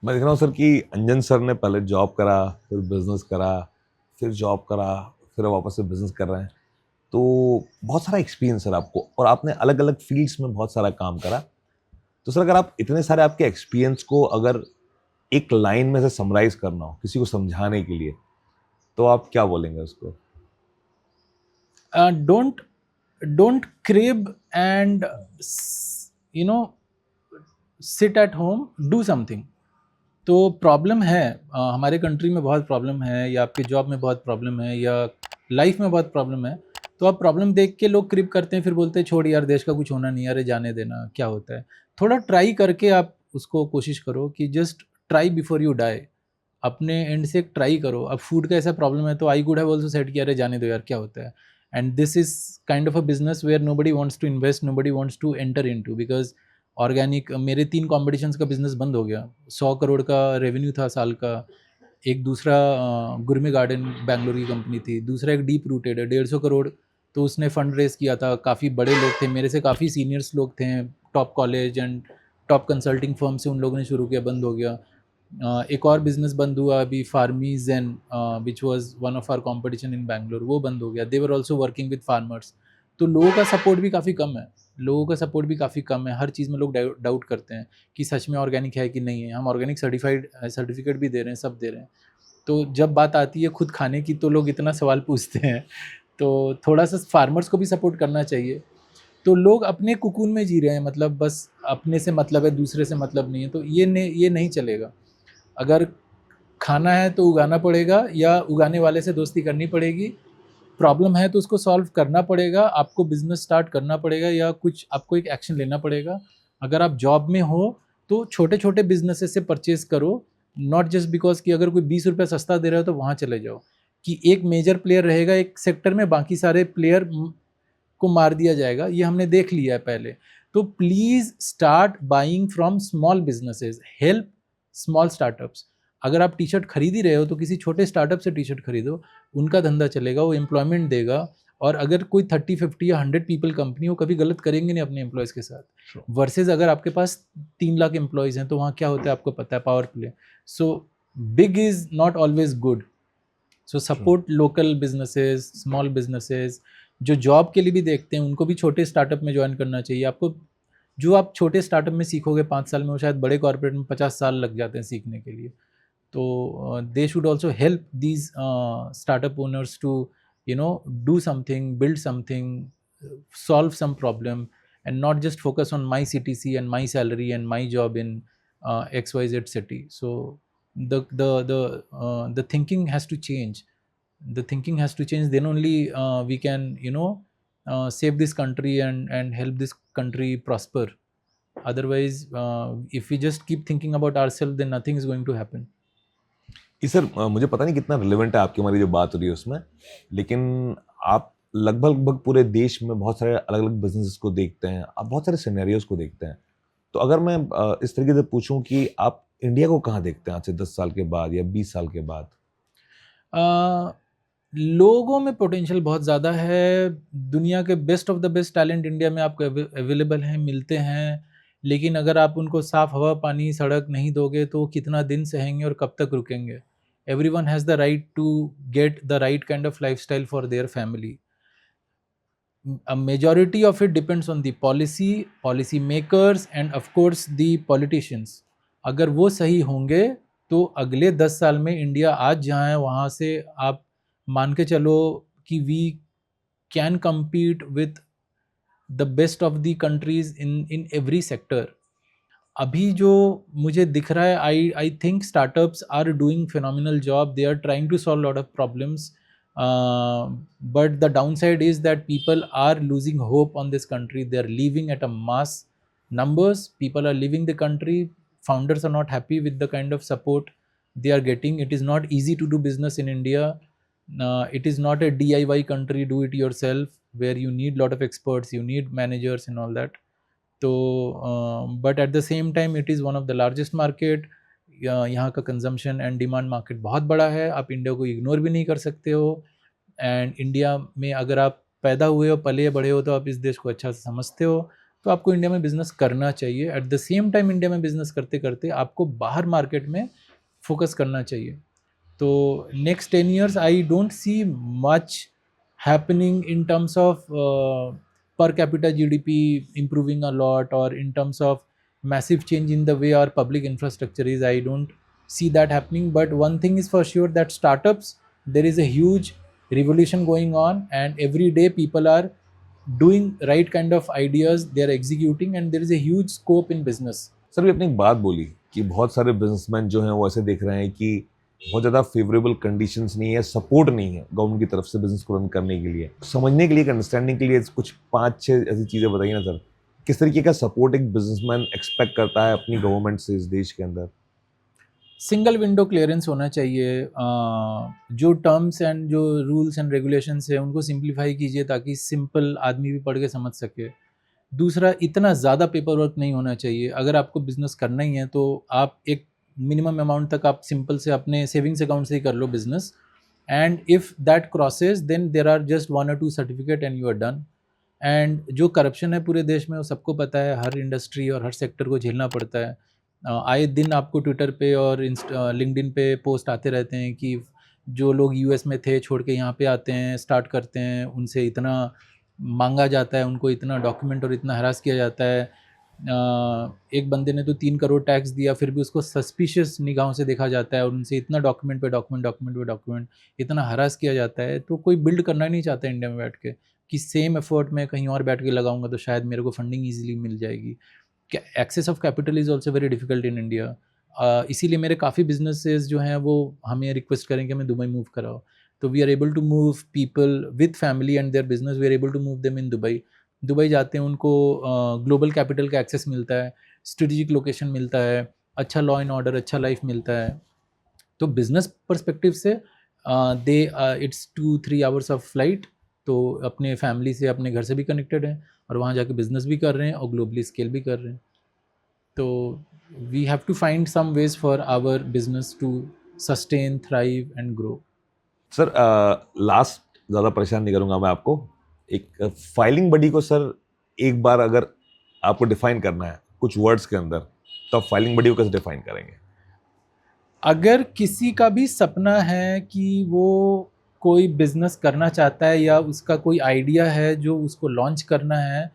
मैं देख रहा हूँ सर कि अंजन सर ने पहले जॉब करा, फिर बिजनेस करा, फिर जॉब करा, फिर वापस से बिजनेस कर रहे हैं। तो बहुत सारा एक्सपीरियंस सर आपको, और आपने अलग अलग फील्ड्स में बहुत सारा काम करा। तो सर अगर आप इतने सारे आपके एक्सपीरियंस को अगर एक लाइन में से समराइज करना हो किसी को समझाने के लिए, तो आप क्या बोलेंगे उसको? Don't crib and sit at home, do something. तो प्रॉब्लम है, हमारे कंट्री में बहुत प्रॉब्लम है, या आपके जॉब में बहुत प्रॉब्लम है, या लाइफ में बहुत प्रॉब्लम है। तो आप प्रॉब्लम देख के लोग क्रिप करते हैं, फिर बोलते हैं छोड़ यार देश का कुछ होना नहीं, अरे जाने देना क्या होता है। थोड़ा ट्राई करके आप उसको कोशिश करो कि just try before you die. अपने एंड से ट्राई करो। अब फूड का ऐसा प्रॉब्लम है तो I could have also said कि अरे जाने दो यार क्या होता है। and this is kind of a business where nobody wants to invest, nobody wants to enter into, because organic मेरे 3 कॉम्पिटिशन्स का बिजनेस बंद हो गया। 100 करोड़ का रेवेन्यू था साल का। एक दूसरा गुरमे गार्डन बैंगलोर की कंपनी थी, दूसरा एक डीप रूटेड है 150 करोड़, तो उसने फंड रेज किया था। काफ़ी बड़े लोग थे, मेरे से काफ़ी सीनियर्स लोग थे, top college and top consulting firm से उन लोगों ने शुरू किया, बंद हो गया। एक और बिजनेस बंद हुआ अभी, Farmies and which was one of our competition in Bangalore, वो बंद हो गया। They were also working with farmers. तो लोगों का सपोर्ट भी काफ़ी कम है, लोगों का सपोर्ट भी काफ़ी कम है। हर चीज़ में लोग डाउट करते हैं कि सच में ऑर्गेनिक है कि नहीं है। हम ऑर्गेनिक सर्टिफाइड सर्टिफिकेट भी दे रहे हैं, सब दे रहे हैं। तो जब बात आती है खुद खाने की तो लोग इतना सवाल पूछते हैं। तो थोड़ा सा फार्मर्स को भी सपोर्ट करना चाहिए। तो लोग अपने कुकून में जी रहे हैं, मतलब बस अपने से मतलब है, दूसरे से मतलब नहीं है। तो ये नहीं चलेगा। अगर खाना है तो उगाना पड़ेगा, या उगाने वाले से दोस्ती करनी पड़ेगी। प्रॉब्लम है तो उसको सॉल्व करना पड़ेगा, आपको बिजनेस स्टार्ट करना पड़ेगा, या कुछ आपको एक एक्शन लेना पड़ेगा। अगर आप जॉब में हो तो छोटे छोटे बिजनेसेस से परचेज करो, नॉट जस्ट बिकॉज कि अगर कोई 20 रुपये सस्ता दे रहा हो तो वहाँ चले जाओ, कि एक मेजर प्लेयर रहेगा एक सेक्टर में, बाकी सारे प्लेयर को मार दिया जाएगा। ये हमने देख लिया है पहले। तो please start buying from small businesses, help small startups. अगर आप टी शर्ट खरीद ही रहे हो तो किसी छोटे स्टार्टअप से टी शर्ट खरीदो, उनका धंधा चलेगा, वो एम्प्लॉयमेंट देगा। और अगर कोई 30, 50 या 100 पीपल कंपनी, वो कभी गलत करेंगे नहीं अपने एम्प्लॉयज़ के साथ। वर्सेज अगर आपके पास 3 लाख एम्प्लॉयज़ हैं तो वहाँ क्या होता है आपको पता है, power play. So big is not always good. So support local businesses, small businesses. जो जॉब के लिए भी देखते हैं उनको भी छोटे स्टार्टअप में ज्वाइन करना चाहिए। आपको जो आप छोटे स्टार्टअप में सीखोगे 5 साल में, वो शायद बड़े कॉर्पोरेट में 50 साल लग जाते हैं सीखने के लिए। तो they should also help these startup owners to do something, build something, solve some problem, and not just focus on my CTC and my salary and my job in XYZ city. So the thinking has to change. The thinking has to change. Then only we can save this country and help this country prosper. Otherwise, if we just keep thinking about ourselves, then nothing is going to happen. ये sir मुझे पता नहीं कितना relevant है आपकी हमारी जो बात हो रही है उसमें, लेकिन आप लगभग पूरे देश में बहुत सारे अलग अलग बिजनेसेस को देखते हैं, आप बहुत सारे सिनेरियोज को देखते हैं। तो अगर मैं इस तरीके से पूछूं कि आप इंडिया को कहाँ देखते हैं आज से 10 साल के बाद या 20 साल के बाद? लोगों में पोटेंशियल बहुत ज़्यादा है। दुनिया के best of the best talent India में आपको अवेलेबल हैं, मिलते हैं। लेकिन अगर आप उनको साफ़ हवा, पानी, सड़क नहीं दोगे तो कितना दिन सहेंगे और कब तक रुकेंगे? Everyone has the right to get the right kind of lifestyle for their family. A majority of it depends on the policy makers and of course the politicians. अगर वो सही होंगे तो अगले 10 साल में इंडिया आज जहाँ है वहाँ से आप मान के चलो कि we can compete with the best of the countries in every sector. अभी जो मुझे दिख रहा है, I think startups are doing phenomenal job. They are trying to solve a lot of problems. But the downside is that people are losing hope on this country. They are leaving at a mass numbers. People are leaving the country. Founders are not happy with the kind of support they are getting. It is not easy to do business in India. It is not a DIY country, do it yourself, where you need lot of experts, you need managers and all that. तो but at the same time it is one of the largest market. यहाँ का consumption and demand market बहुत बड़ा है, आप India को ignore भी नहीं कर सकते हो। एंड इंडिया में अगर आप पैदा हुए हो, पले बड़े हो, तो आप इस देश को अच्छा से समझते हो, तो आपको इंडिया में बिजनेस करना चाहिए। At the same time India में बिजनेस करते करते आपको बाहर मार्केट में फोकस करना चाहिए। तो next 10 years I don't see much happening in terms of per capita GDP improving a lot, or in terms of massive change in the way our public infrastructure is. I don't see that happening. But one thing is for sure, that startups, there is a huge revolution going on, and every day people are doing right kind of ideas, they are executing, and there is a huge scope in business. Sir भी अपनी एक बात बोली कि बहुत सारे businessman जो हैं वो ऐसे देख रहे हैं कि बहुत ज़्यादा फेवरेबल कंडीशंस नहीं है, सपोर्ट नहीं है गवर्नमेंट की तरफ से बिजनेस को रन करने के लिए। समझने के लिए, अंडरस्टैंडिंग के लिए कुछ 5-6 ऐसी चीज़ें बताइए ना सर, किस तरीके का सपोर्ट एक बिजनेसमैन एक्सपेक्ट करता है अपनी गवर्नमेंट से इस देश के अंदर? सिंगल विंडो क्लियरेंस होना चाहिए। जो टर्म्स एंड जो रूल्स एंड रेगुलेशंस है उनको सिंप्लीफाई कीजिए ताकि सिंपल आदमी भी पढ़ के समझ सके। दूसरा, इतना ज़्यादा पेपर वर्क नहीं होना चाहिए। अगर आपको बिज़नेस करना ही है तो आप एक मिनिमम अमाउंट तक आप सिंपल से अपने सेविंग्स अकाउंट से ही कर लो business, and if that crosses then there are just 1 or 2 certificate and you are done. And जो करप्शन है पूरे देश में वो सबको पता है, हर इंडस्ट्री और हर सेक्टर को झेलना पड़ता है। आए दिन आपको ट्विटर पे और लिंक्डइन पे पोस्ट आते रहते हैं कि जो लोग यूएस में थे छोड़ के यहाँ पे आते हैं, स्टार्ट करते हैं, उनसे इतना मांगा जाता है, उनको इतना डॉक्यूमेंट और इतना हरास किया जाता है। एक बंदे ने तो 3 करोड़ टैक्स दिया, फिर भी उसको सस्पिशियस निगाहों से देखा जाता है और उनसे इतना डॉक्यूमेंट पे डॉक्यूमेंट डॉक्यूमेंट पे डॉक्यूमेंट इतना हरास किया जाता है। तो कोई बिल्ड करना ही नहीं चाहता इंडिया में बैठ के कि सेम एफर्ट मैं कहीं और बैठ के लगाऊंगा तो शायद मेरे को फंडिंग ईजिली मिल जाएगी। Access of capital is also very difficult in India. इसीलिए मेरे काफ़ी बिजनेसेस जो हैं वो हमें रिक्वेस्ट करें कि हमें दुबई मूव कराओ, तो we are able to move people with family and their business, we are able to move them in Dubai. Dubai जाते हैं उनको ग्लोबल कैपिटल का एक्सेस मिलता है, स्ट्रेटेजिक लोकेशन मिलता है, अच्छा लॉ एंड ऑर्डर, अच्छा लाइफ मिलता है। तो बिजनेस पर्सपेक्टिव से दे इट्स 2-3 आवर्स ऑफ फ्लाइट, तो अपने फैमिली से अपने घर से भी कनेक्टेड हैं और वहाँ जाके बिजनेस भी कर रहे हैं और ग्लोबली स्केल भी कर रहे हैं। तो we have to find some ways for our business to sustain, thrive and grow. Sir last ज़्यादा परेशान नहीं करूंगा मैं आपको। एक फाइलिंग बडी को सर एक बार अगर आपको डिफाइन करना है कुछ वर्ड्स के अंदर, तो आप फाइलिंग बडी को कैसे डिफाइन करेंगे? अगर किसी का भी सपना है कि वो कोई बिजनेस करना चाहता है या उसका कोई आइडिया है जो उसको लॉन्च करना है,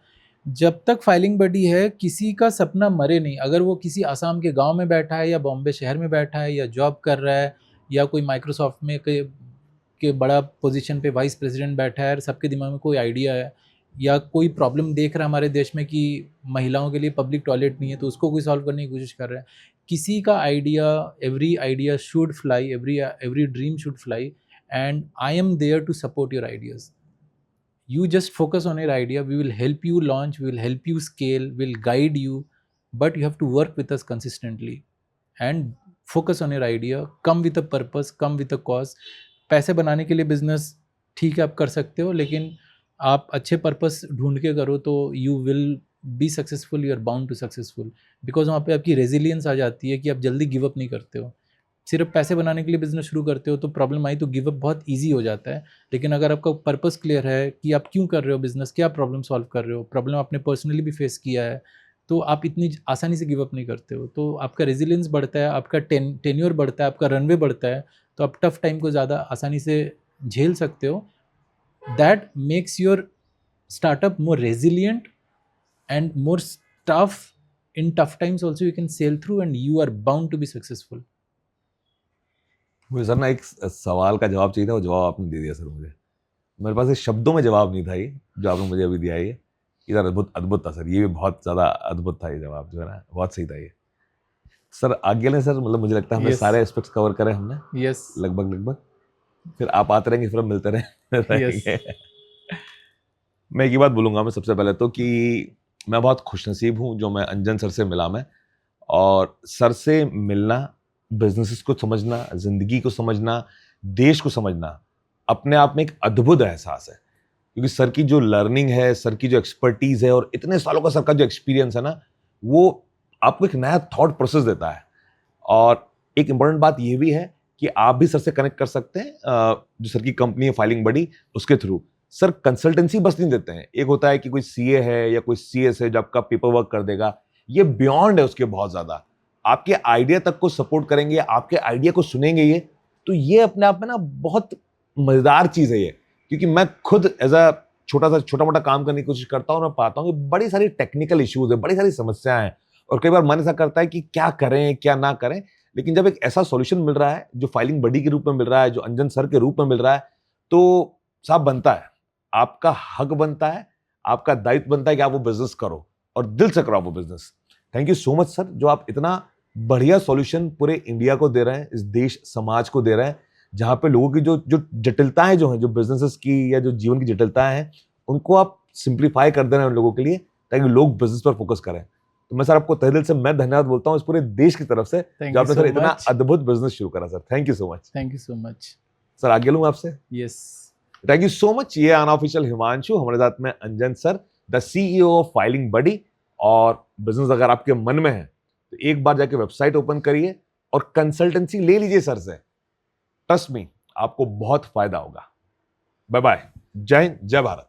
जब तक फाइलिंग बडी है किसी का सपना मरे नहीं। अगर वो किसी आसाम के गांव में बैठा है या बॉम्बे शहर में बैठा है या जॉब कर रहा है या कोई माइक्रोसॉफ्ट में के बड़ा पोजीशन पे वाइस प्रेसिडेंट बैठा है और सबके दिमाग में कोई आइडिया है, या कोई प्रॉब्लम देख रहा है हमारे देश में कि महिलाओं के लिए पब्लिक टॉयलेट नहीं है तो उसको कोई सॉल्व करने की कोशिश कर रहा है, किसी का idea, every idea should fly, every dream should fly, and I am there to support your ideas. You just focus on your idea, we will help you launch, we will help you scale, we'll guide you, but you have to work with us consistently and focus on your idea, come with a purpose, come with a cause। पैसे बनाने के लिए business ठीक है आप कर सकते हो, लेकिन आप अच्छे पर्पस ढूंढ के करो तो you will be successful, you are bound to successful, because वहाँ पे आपकी रेजिलियंस आ जाती है कि आप जल्दी गिव अप नहीं करते हो। सिर्फ पैसे बनाने के लिए बिजनेस शुरू करते हो तो प्रॉब्लम आई तो गिव अप बहुत ईजी हो जाता है, लेकिन अगर आपका पर्पस क्लियर है कि आप क्यों कर रहे हो बिजनेस, क्या प्रॉब्लम सॉल्व कर रहे हो, प्रॉब्लम आपने पर्सनली भी फेस किया है, तो आप इतनी आसानी से गिव अप नहीं करते हो, तो आपका रेजिलियंस बढ़ता है, आपका टेन्योर बढ़ता है, आपका रनवे बढ़ता है, तो आप टफ टाइम को ज़्यादा आसानी से झेल सकते हो। That makes your startup more resilient and more tough in tough times also, you can sail through and you are bound to be successful. मुझे सर ना एक सवाल का जवाब चाहिए था, वो जवाब आपने दे दिया सर मुझे। मेरे पास ये शब्दों में जवाब नहीं था, ये जो आपने मुझे अभी दिया है ये इधर अद्भुत अद्भुत था सर। ये भी बहुत ज़्यादा अद्भुत था, ये जवाब जो है ना बहुत सही था ये सर। आगे ने सर मतलब मुझे लगता है हमने Yes. सारे एस्पेक्ट्स कवर करे हमने यस लगभग। फिर आप आते रहेंगे, फिर हम मिलते रहेंगे। Yes. मैं एक ही बात बोलूँगा मैं सबसे पहले तो कि मैं बहुत खुशनसीब हूँ जो मैं अंजन सर से मिला मैं, और सर से मिलना, बिजनेसेस को समझना, जिंदगी को समझना, देश को समझना अपने आप में एक अद्भुत एहसास है। क्योंकि सर की जो लर्निंग है, सर की जो एक्सपर्टीज है और इतने सालों का सर का जो एक्सपीरियंस है ना, वो आपको एक नया थॉट प्रोसेस देता है। और एक इंपॉर्टेंट बात ये भी है कि आप भी सर से कनेक्ट कर सकते हैं, जो सर की कंपनी है फाइलिंग बडी, उसके थ्रू। सर कंसल्टेंसी बस नहीं देते हैं। एक होता है कि कोई सीए है या कोई सीएस है जो आपका पेपर वर्क कर देगा, ये बियॉन्ड है उसके बहुत ज्यादा। आपके आइडिया तक को सपोर्ट करेंगे, आपके आइडिया को सुनेंगे ये, तो ये अपने आप में ना बहुत मजेदार चीज है ये। क्योंकि मैं खुद एज अ छोटा मोटा काम करने की कोशिश करता हूँ, मैं पाता हूँ कि बड़ी सारी टेक्निकल इश्यूज है, बड़ी सारी समस्याएं हैं, और कई बार मन ऐसा करता है कि क्या करें क्या ना करें। लेकिन जब एक ऐसा सॉल्यूशन मिल रहा है जो फाइलिंग बडी के रूप में मिल रहा है, जो अंजन सर के रूप में मिल रहा है, तो साहब बनता है, आपका हक बनता है, आपका दायित्व बनता है कि आप वो बिजनेस करो और दिल से करो वो business. Thank you so much sir, जो आप इतना बढ़िया सॉल्यूशन पूरे इंडिया को दे रहे हैं, इस देश समाज को दे रहे हैं, जहां पे लोगों की जो जो जटिलताएं जो हैं, जो बिजनेसेस की या जो जीवन की जटिलताएं हैं, उनको आप सिंप्लीफाई कर दे रहे हैं उन लोगों के लिए, ताकि लोग बिजनेस पर फोकस करें। तो तो मैं सर आपको तहे दिल से मैं धन्यवाद बोलता हूँ इस पूरे देश की तरफ से, थैंक जो यू आपने सो सर इतना मच। अद्भुत बिजनेस शुरू करा sir. Thank you so much thank you so much. Sir. आगे लूँ आपसे? Yes. Thank you so much. ये अनऑफिशियल हिमांशु, हमारे साथ में Anjan sir, the CEO of Filing Buddy. और बिजनेस अगर आपके मन में है तो एक बार जाके वेबसाइट ओपन करिए और कंसल्टेंसी ले लीजिए सर से। ट्रस्ट मी, आपको बहुत फायदा होगा। Bye bye. जय हिंद, जय भारत।